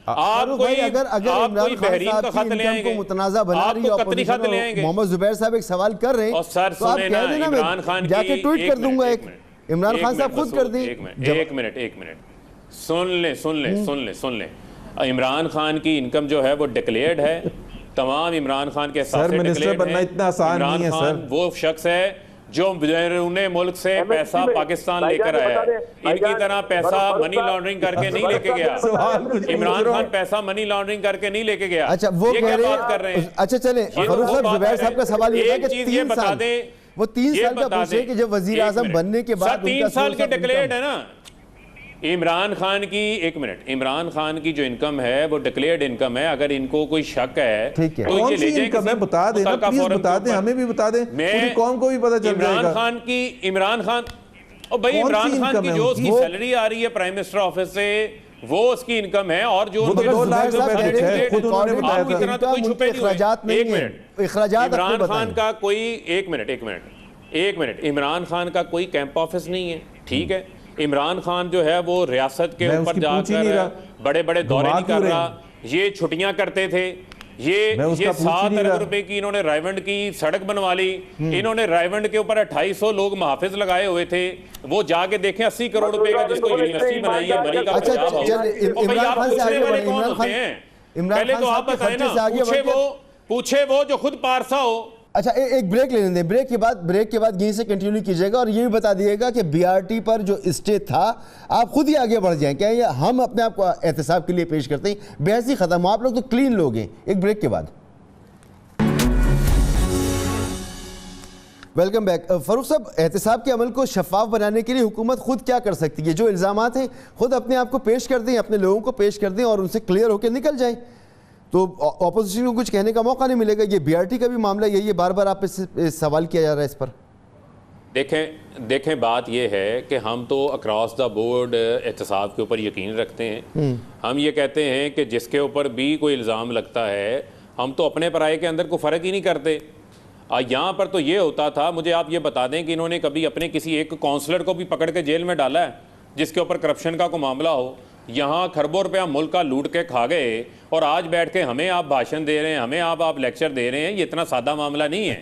आप कोई अगर इमरान खान साहब की इनकम को मुतनाज़ा बना रही है मोहम्मद जुबैर साहब एक सवाल कर रहे हैं, तो आप कह देना मैं जाके ट्वीट कर दूंगा। एक इमरान खान साहब खुद कर दी। एक मिनट सुन ले। इमरान खान की इनकम जो है वो डिक्लेयर्ड है, तमाम इमरान खान के साथ मिनिस्टर बनना इतना आसान नहीं है सर। वो शख्स है जो बैरून मुल्क से पैसा पाकिस्तान लेकर आया, इनकी तरह पैसा मनी लॉन्ड्रिंग करके नहीं लेके गया। इमरान खान पैसा मनी लॉन्ड्रिंग करके नहीं लेके गया। अच्छा वो कह रहे हैं, अच्छा चले फरूक साहब, जुबैर साहब का सवाल ये था कि 3 साल, वो 3 साल का पूछे कि जब वजीर आजम बनने के बाद 3 साल के डिक्लेयर्ड है ना इमरान खान की। एक मिनट, इमरान खान की जो इनकम है वो डिक्लेयर्ड इनकम है। अगर इनको कोई शक है तो ये ले जाए, इनकम है बता दें ना, प्लीज बता दें, हमें भी बता दें, पूरी कौम को भी पता चल जाएगा। इमरान खान और भाई इमरान खान की जो उसकी सैलरी आ रही है प्राइम मिनिस्टर ऑफिस से, वो उसकी इनकम है। और जो 2 लाख रुपए खुद उन्होंने बताया था। इतना तो कोई छुपे नहीं हुए। एक मिनट, इमरान खान का कोई एक मिनट इमरान खान का कोई कैंप ऑफिस नहीं है, ठीक है। इमरान खान जो है वो रियासत के ऊपर जाकर बड़े बड़े दौरे नहीं कर रहा, ये छुट्टियां करते थे। ये 7 अरब रुपए की इन्होंने रायवंड की सड़क बनवा ली। इन्होंने रायवंड के ऊपर 2800 लोग मुहाफिज लगाए हुए थे। वो जाके देखें 80 करोड़ रुपए का जिसको यूनिवर्सिटी बनाई है मरी का। पहले तो आप बताएं ना, पूछे वो जो खुद पारसा हो। अच्छा एक ब्रेक लेने दें, ब्रेक के बाद यहीं से कंटिन्यू कीजिएगा और ये भी बता दिएगा कि बीआरटी पर जो स्टे था आप खुद ही आगे बढ़ जाएं क्या, ये हम अपने आप को एहतसाब के लिए पेश करते हैं, बहस ही खत्म, आप लोग तो क्लीन लोग हैं। एक ब्रेक के बाद वेलकम बैक। फरूक साहब, एहतसाब के अमल को शफाफ बनाने के लिए हुकूमत खुद क्या कर सकती है? जो इल्ज़ामात हैं खुद अपने आप को पेश कर दें, अपने लोगों को पेश कर दें और उनसे क्लियर होकर निकल जाएं, तो ऑपोजिशन को कुछ कहने का मौका नहीं मिलेगा। ये बीआरटी का भी मामला यही है, बार बार आप इस सवाल किया जा रहा है इस पर। देखें बात ये है कि हम तो अक्रॉस द बोर्ड एहतसाब के ऊपर यकीन रखते हैं। हम ये कहते हैं कि जिसके ऊपर भी कोई इल्ज़ाम लगता है हम तो अपने पराये के अंदर को फ़र्क ही नहीं करते। यहाँ पर तो ये होता था, मुझे आप ये बता दें कि इन्होंने कभी अपने किसी एक काउंसलर को भी पकड़ के जेल में डाला है जिसके ऊपर करप्शन का कोई मामला हो? यहाँ खरबों रुपया मुल्क का लूट के खा गए और आज बैठ के हमें आप भाषण दे रहे हैं, हमें आप लेक्चर दे रहे हैं। ये इतना सादा मामला नहीं है।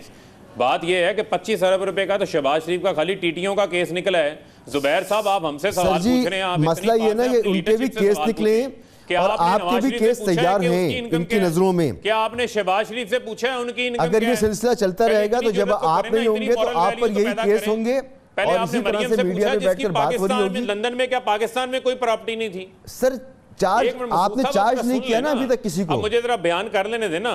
बात यह है कि 25 अरब रुपए का तो शहबाज शरीफ का खाली टीटीओं का केस निकला है। जुबैर साहब आप हमसे सवाल पूछ रहे हैं, आप मसला ये ना कि उनके भी केस निकले और आपके भी केस तैयार हैं इनकी नजरों में। क्या आपने शहबाज शरीफ से पूछा है उनकी इनकम? अगर ये सिलसिला चलता रहेगा तो जब आप नहीं होंगे तो आप पर यही केस होंगे। पहले आपने मरियम से पूछा जिसकी पाकिस्तान में, लंदन में, क्या पाकिस्तान में कोई प्रॉपर्टी नहीं थी? सर चार्ज एक मिनट, आपने साहब, चार्ज अपना नहीं सुन किया लेना। ना अभी तक किसी को। अब मुझे जरा बयान कर लेने देना।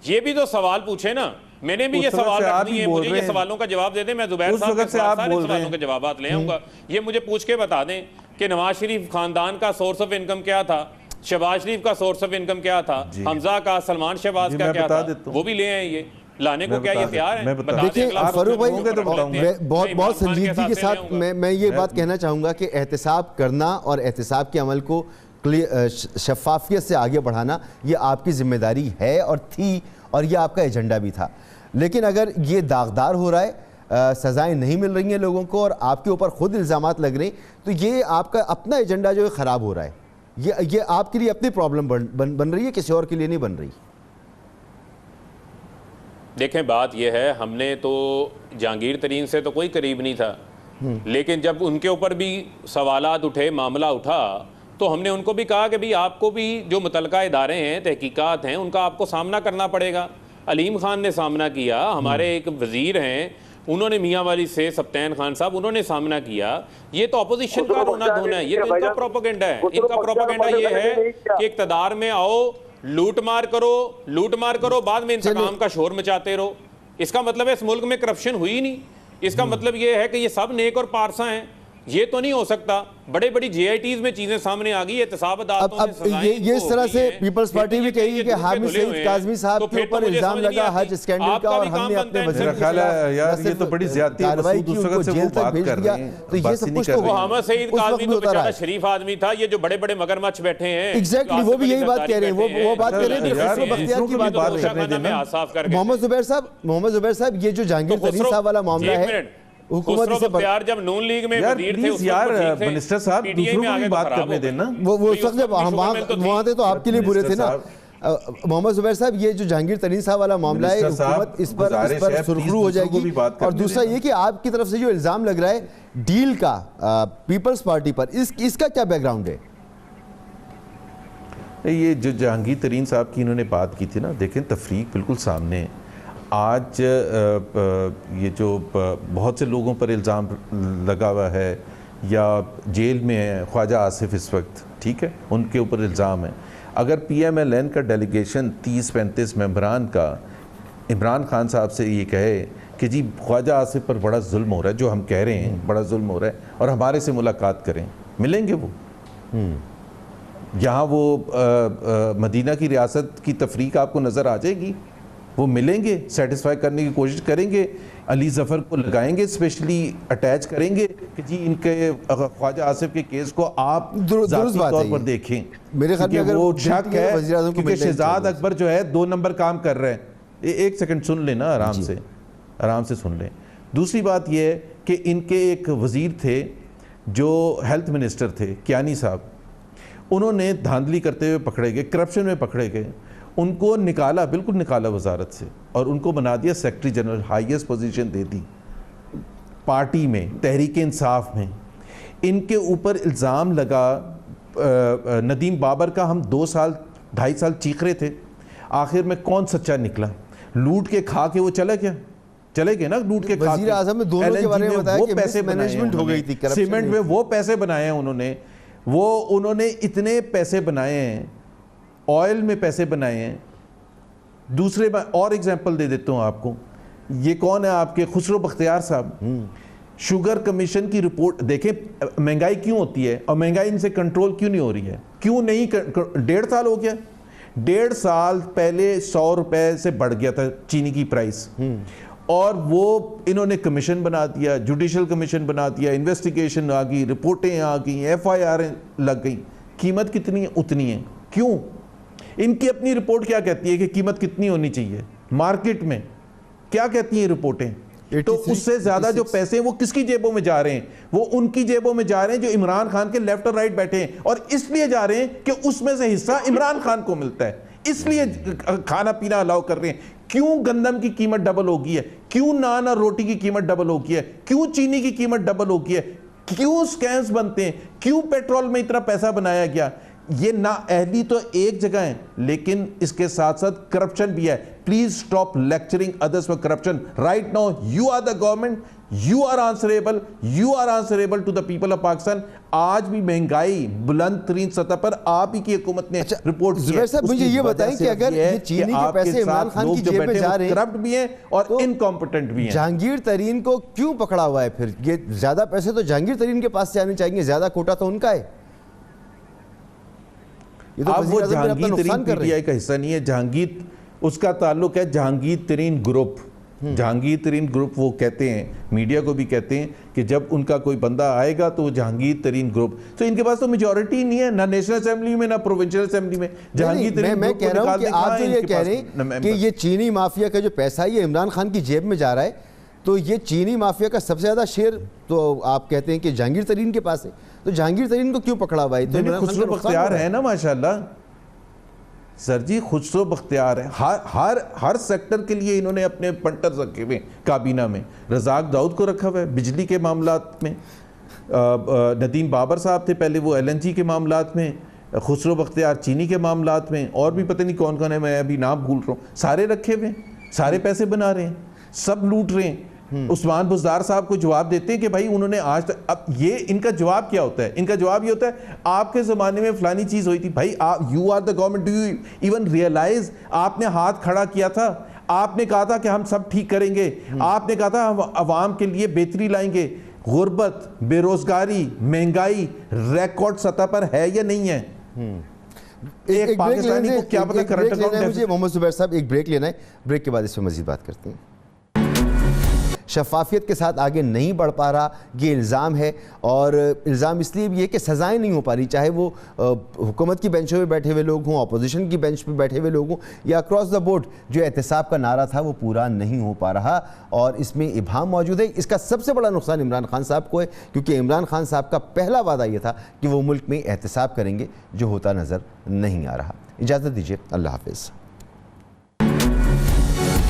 ये भी तो सवाल पूछे ना, मैंने भी ये उस वक्त सवाल से आप रखनी ही है, बोल मुझे रहे ये हैं। सवालों का जवाब दे दें। मैं जुबैर उस साहब वक्त के से आप सारे बोल रहे सवालों हैं। के जवाब ले आऊंगा। ये मुझे पूछ के बता दें कि नवाज शरीफ खानदान का सोर्स ऑफ इनकम क्या था, शहबाज शरीफ का सोर्स ऑफ इनकम क्या था, हमजा का, सलमान शहबाज का क्या था, वो भी ले आए। ये लाने को क्या ये तैयार है? देखिए फारूक भाई, बहुत बहुत खान के संजीदगी के साथ साथ मैं ये बात कहना चाहूँगा कि एहतसाब करना और एहतसाब के अमल को शफाफियत से आगे बढ़ाना ये आपकी जिम्मेदारी है और थी, और ये आपका एजेंडा भी था। लेकिन अगर ये दागदार हो रहा है, सज़ाएं नहीं मिल रही हैं लोगों को और आपके ऊपर खुद इल्ज़ामात लग रहे हैं, तो ये आपका अपना एजेंडा जो है ख़राब हो रहा है। ये आपके लिए अपनी प्रॉब्लम बन रही है, किसी और के लिए नहीं बन रही। देखें, बात यह है, हमने तो जहांगीर तरीन से तो कोई करीब नहीं था, लेकिन जब उनके ऊपर भी सवालात उठे, मामला उठा, तो हमने उनको भी कहा कि भाई आपको भी जो मुतलका इदारे हैं, तहकीकात हैं, उनका आपको सामना करना पड़ेगा। अलीम खान ने सामना किया, हमारे एक वजीर हैं, उन्होंने मियाँ वाली से सब्तैन खान साहब, उन्होंने सामना किया। ये तो अपोजिशन का रोना धोना है, ये तो इनका प्रोपेगेंडा है। इनका प्रोपेगेंडा ये है कि इक़्तिदार में आओ, लूट मार करो, बाद में इंतकाम का शोर मचाते रहो। इसका मतलब है इस मुल्क में करप्शन हुई नहीं। इसका मतलब ये है कि ये सब नेक और पारसा हैं। ये तो नहीं हो सकता। बड़े बड़ी JITs में चीजें सामने आ गई। एहतसाब अदालतों में सजाएं ये इस तरह से पीपल्स पार्टी भी कही कि हामिद सईद काज़मी साहब के ऊपर इल्जाम लगा हज स्कैंडल का, और हमने अपने मेरा ख्याल है यार ये तो बड़ी ज्यादती है, कार्रवाई की, उनको जेल तक भेज दिया। तो ये सब कुछ तो हामिद सईद काज़मी तो बेचारा शरीफ आदमी था। ये जो बड़े बड़े मगरमच्छ बैठे हैं, एग्जैक्टली वो भी यही बात कह रहे हैं। वो बात कह रहे हैं कि बख्तियार की बात मोहम्मद जुबैर साहब, ये जो जहांगीर तरीन साहब वाला मामला है, हुकूमत से बख्तियार जब नून लीग में वजीर थे, उस यार वक्त ठीक थे। मिनिस्टर साहब PTI दूसरों में को आगे भी तो बात खराब करने हो गए। देना। वो उस वक्त जब हम वहाँ थे तो आपके लिए बुरे थे ना। मोहम्मद जुबैर साहब, ये जो जहांगीर तरीन साहब वाला मामला है, हुकूमत इस पर सुरखरू हो जाएगी। और दूसरा ये कि आपकी तरफ से जो इल्ज़ाम लग रहा है डील का पीपल्स पार्टी पर, इसका क्या बैकग्राउंड है? ये जो जहांगीर तरीन साहब की इन्होंने बात की थी ना, देखें तफरीक बिल्कुल सामने है। आज ये जो बहुत से लोगों पर इल्ज़ाम लगा हुआ है या जेल में है, ख्वाजा आसिफ इस वक्त, ठीक है, उनके ऊपर इल्ज़ाम है। अगर PMLN का डेलीगेशन 30-35 मेंबरान का इमरान खान साहब से ये कहे कि जी ख्वाजा आसिफ पर बड़ा जुल्म हो रहा है, जो हम कह रहे हैं बड़ा जुल्म हो रहा है, और हमारे से मुलाकात करें, मिलेंगे वो यहाँ, वो मदीना की रियासत की तफरीक आपको नज़र आ जाएगी। वो मिलेंगे, सेटिस्फाई करने की कोशिश करेंगे, अली ज़फ़र को लगाएंगे, स्पेशली अटैच करेंगे कि जी इनके ख्वाजा आसिफ के केस को आप ज़ाती तौर पर देखें। मेरे ख्याल में अगर वो शक है क्योंकि शहजाद मिलने अकबर जो है 2 नंबर काम कर रहे हैं। एक सेकंड सुन लेना, आराम से सुन लें। दूसरी बात यह है कि इनके एक वज़ीर थे जो हेल्थ मिनिस्टर थे, कियानी साहब, उन्होंने धांधली करते हुए पकड़े गए, करप्शन में पकड़े गए। उनको निकाला, बिल्कुल निकाला वजारत से, और उनको बना दिया सेक्रेटरी जनरल, हाईएस्ट पोजीशन दे दी पार्टी में, तहरीक इंसाफ में। इनके ऊपर इल्ज़ाम लगा नदीम बाबर का, हम 2 साल 2.5 साल चीख रहे थे, आखिर में कौन सच्चा निकला? लूट के खा के वो चले गए ना, लूट के खा के। आज़म ने दोनों के बारे में बताया कि पैसे मैनेजमेंट हो गई थी, सीमेंट में वो पैसे बनाए हैं उन्होंने इतने पैसे बनाए हैं, ऑयल में पैसे बनाए हैं। दूसरे और एग्जांपल दे देता हूं आपको, ये कौन है आपके खुसरो बख्तियार साहब, शुगर कमीशन की रिपोर्ट देखें। महंगाई क्यों होती है और महंगाई इनसे कंट्रोल क्यों नहीं हो रही है? क्यों नहीं? 1.5 साल हो गया, 1.5 साल पहले 100 रुपए से बढ़ गया था चीनी की प्राइस, और वो इन्होंने कमीशन बना दिया, जुडिशल कमीशन बना दिया, इन्वेस्टिगेशन आ गई, रिपोर्टें आ गई, FIR लग गई। कीमत कितनी है? उतनी है। क्यों? इनकी अपनी रिपोर्ट क्या कहती है कि कीमत कितनी होनी चाहिए? मार्केट में क्या कहती हैं रिपोर्टें? तो उससे ज्यादा जो पैसे हैं वो किसकी जेबों में जा रहे हैं? वो उनकी जेबों में जा रहे हैं जो इमरान खान के लेफ्ट और राइट बैठे हैं, और इसलिए जा रहे हैं कि उसमें से हिस्सा इमरान खान को मिलता है, इसलिए खाना पीना अलाउ कर रहे हैं। क्यों गंदम की कीमत डबल हो गई है? क्यों नान और रोटी की कीमत डबल हो गई है? क्यों चीनी की कीमत डबल हो गई है? क्यों स्कैम्स बनते हैं? क्यों पेट्रोल में इतना पैसा बनाया गया? ये नाअहली तो एक जगह है, लेकिन इसके साथ साथ करप्शन भी है। Please stop lecturing others for corruption. Right now you are the government, you are answerable to the people of Pakistan. आज भी महंगाई बुलंद तरीन सतह पर आप ही की हुकूमत ने रिपोर्ट की है। जुबैर साहब, मुझे ये बताएं कि अगर ये चीनी के पैसे इमरान खान की जेब में जा रहे हैं, करप्ट भी हैं और इनकॉम्पिटेंट भी हैं, जहांगीर तरीन को क्यों पकड़ा हुआ है फिर? ये ज्यादा पैसे तो जहांगीर तरीन के पास से आने चाहिए, ज्यादा कोटा तो उनका है। ये तो अब वो वज़ीर-ए-आज़म फिर अपना जहांगीर तरीन नुकसान कर रहे हैं। पीटीआई का हिस्सा नहीं है। जहांगीर, उसका ताल्लुक है जहांगीर तरीन ग्रुप। जहांगीर तरीन ग्रुप वो कहते हैं, मीडिया को भी कहते हैं कि जब उनका कोई बंदा आएगा तो जहांगीर तरीन ग्रुप। तो इनके पास तो मेजॉरिटी नहीं है, ना नेशनल असेंबली में ना प्रोविंशियल असेंबली में। जहांगीर तरीन मैं कह रहा हूं कि आप जो ये कह रहे हैं कि ये चीनी माफिया का जो पैसा है ये इमरान खान की जेब में जा रहा है, तो ये चीनी माफिया का सबसे ज्यादा शेयर तो आप कहते हैं कि जहांगीर तरीन के पास है, तो जहांगीर तरीन को क्यों पकड़ा हुआ है? तो इमरान खान का खुसरो नुकसान बख्तियार हो रहा है ना, माशाल्लाह सर जी, खुसरो बख्तियार है। हर सेक्टर के लिए इन्होंने अपने पंटर रखे हुए काबीना में। रज़ाक दाऊद को रखा हुआ है बिजली के मामलात में, नदीम बाबर साहब थे पहले वो LNG के मामलात में, खुसरो बख्तियार चीनी के मामलात में, और भी पता नहीं कौन कौन है, मैं अभी नाम भूल रहा हूँ। सारे रखे हुए, सारे पैसे बना रहे हैं, सब लूट रहे हैं। उस्मान बुज़दार साहब को जवाब देते हैं कि भाई उन्होंने आज तक, अब ये इनका जवाब क्या होता है? इनका जवाब ये होता है आपके ज़माने में फलानी चीज़ हुई थी। भाई आप, you are the government, do you even realise? आपने हाथ खड़ा किया था, आपने कहा था कि हम सब ठीक करेंगे, आपने कहा था हम अवाम के लिए बेहतरी लाएंगे। गुर्बत, बेरोजगारी, महंगाई रिकॉर्ड सतह पर है या नहीं है? एक पाकिस्तानी को क्या पता करंट अकाउंट। मुझे मोहम्मद जुबैर साहब एक ब्रेक लेना है, ब्रेक के बाद इस पर मजीद बात करते हैं। शफाफियत के साथ आगे नहीं बढ़ पा रहा, ये इल्ज़ाम है, और इल्ज़ाम इसलिए भी है कि सज़ाएं नहीं हो पा रही, चाहे वो हुकूमत की बेंचों पे बैठे हुए लोग हों, अपोजिशन की बेंच पे बैठे हुए लोग हों, या अक्रॉस द बोर्ड जो एहतसाब का नारा था वो पूरा नहीं हो पा रहा, और इसमें इबाहम मौजूद है। इसका सबसे बड़ा नुकसान इमरान खान साहब को है, क्योंकि इमरान खान साहब का पहला वादा ये था कि वो मुल्क में एहतसाब करेंगे, जो होता नज़र नहीं आ रहा। इजाज़त दीजिए, अल्लाह हाफ़िज़।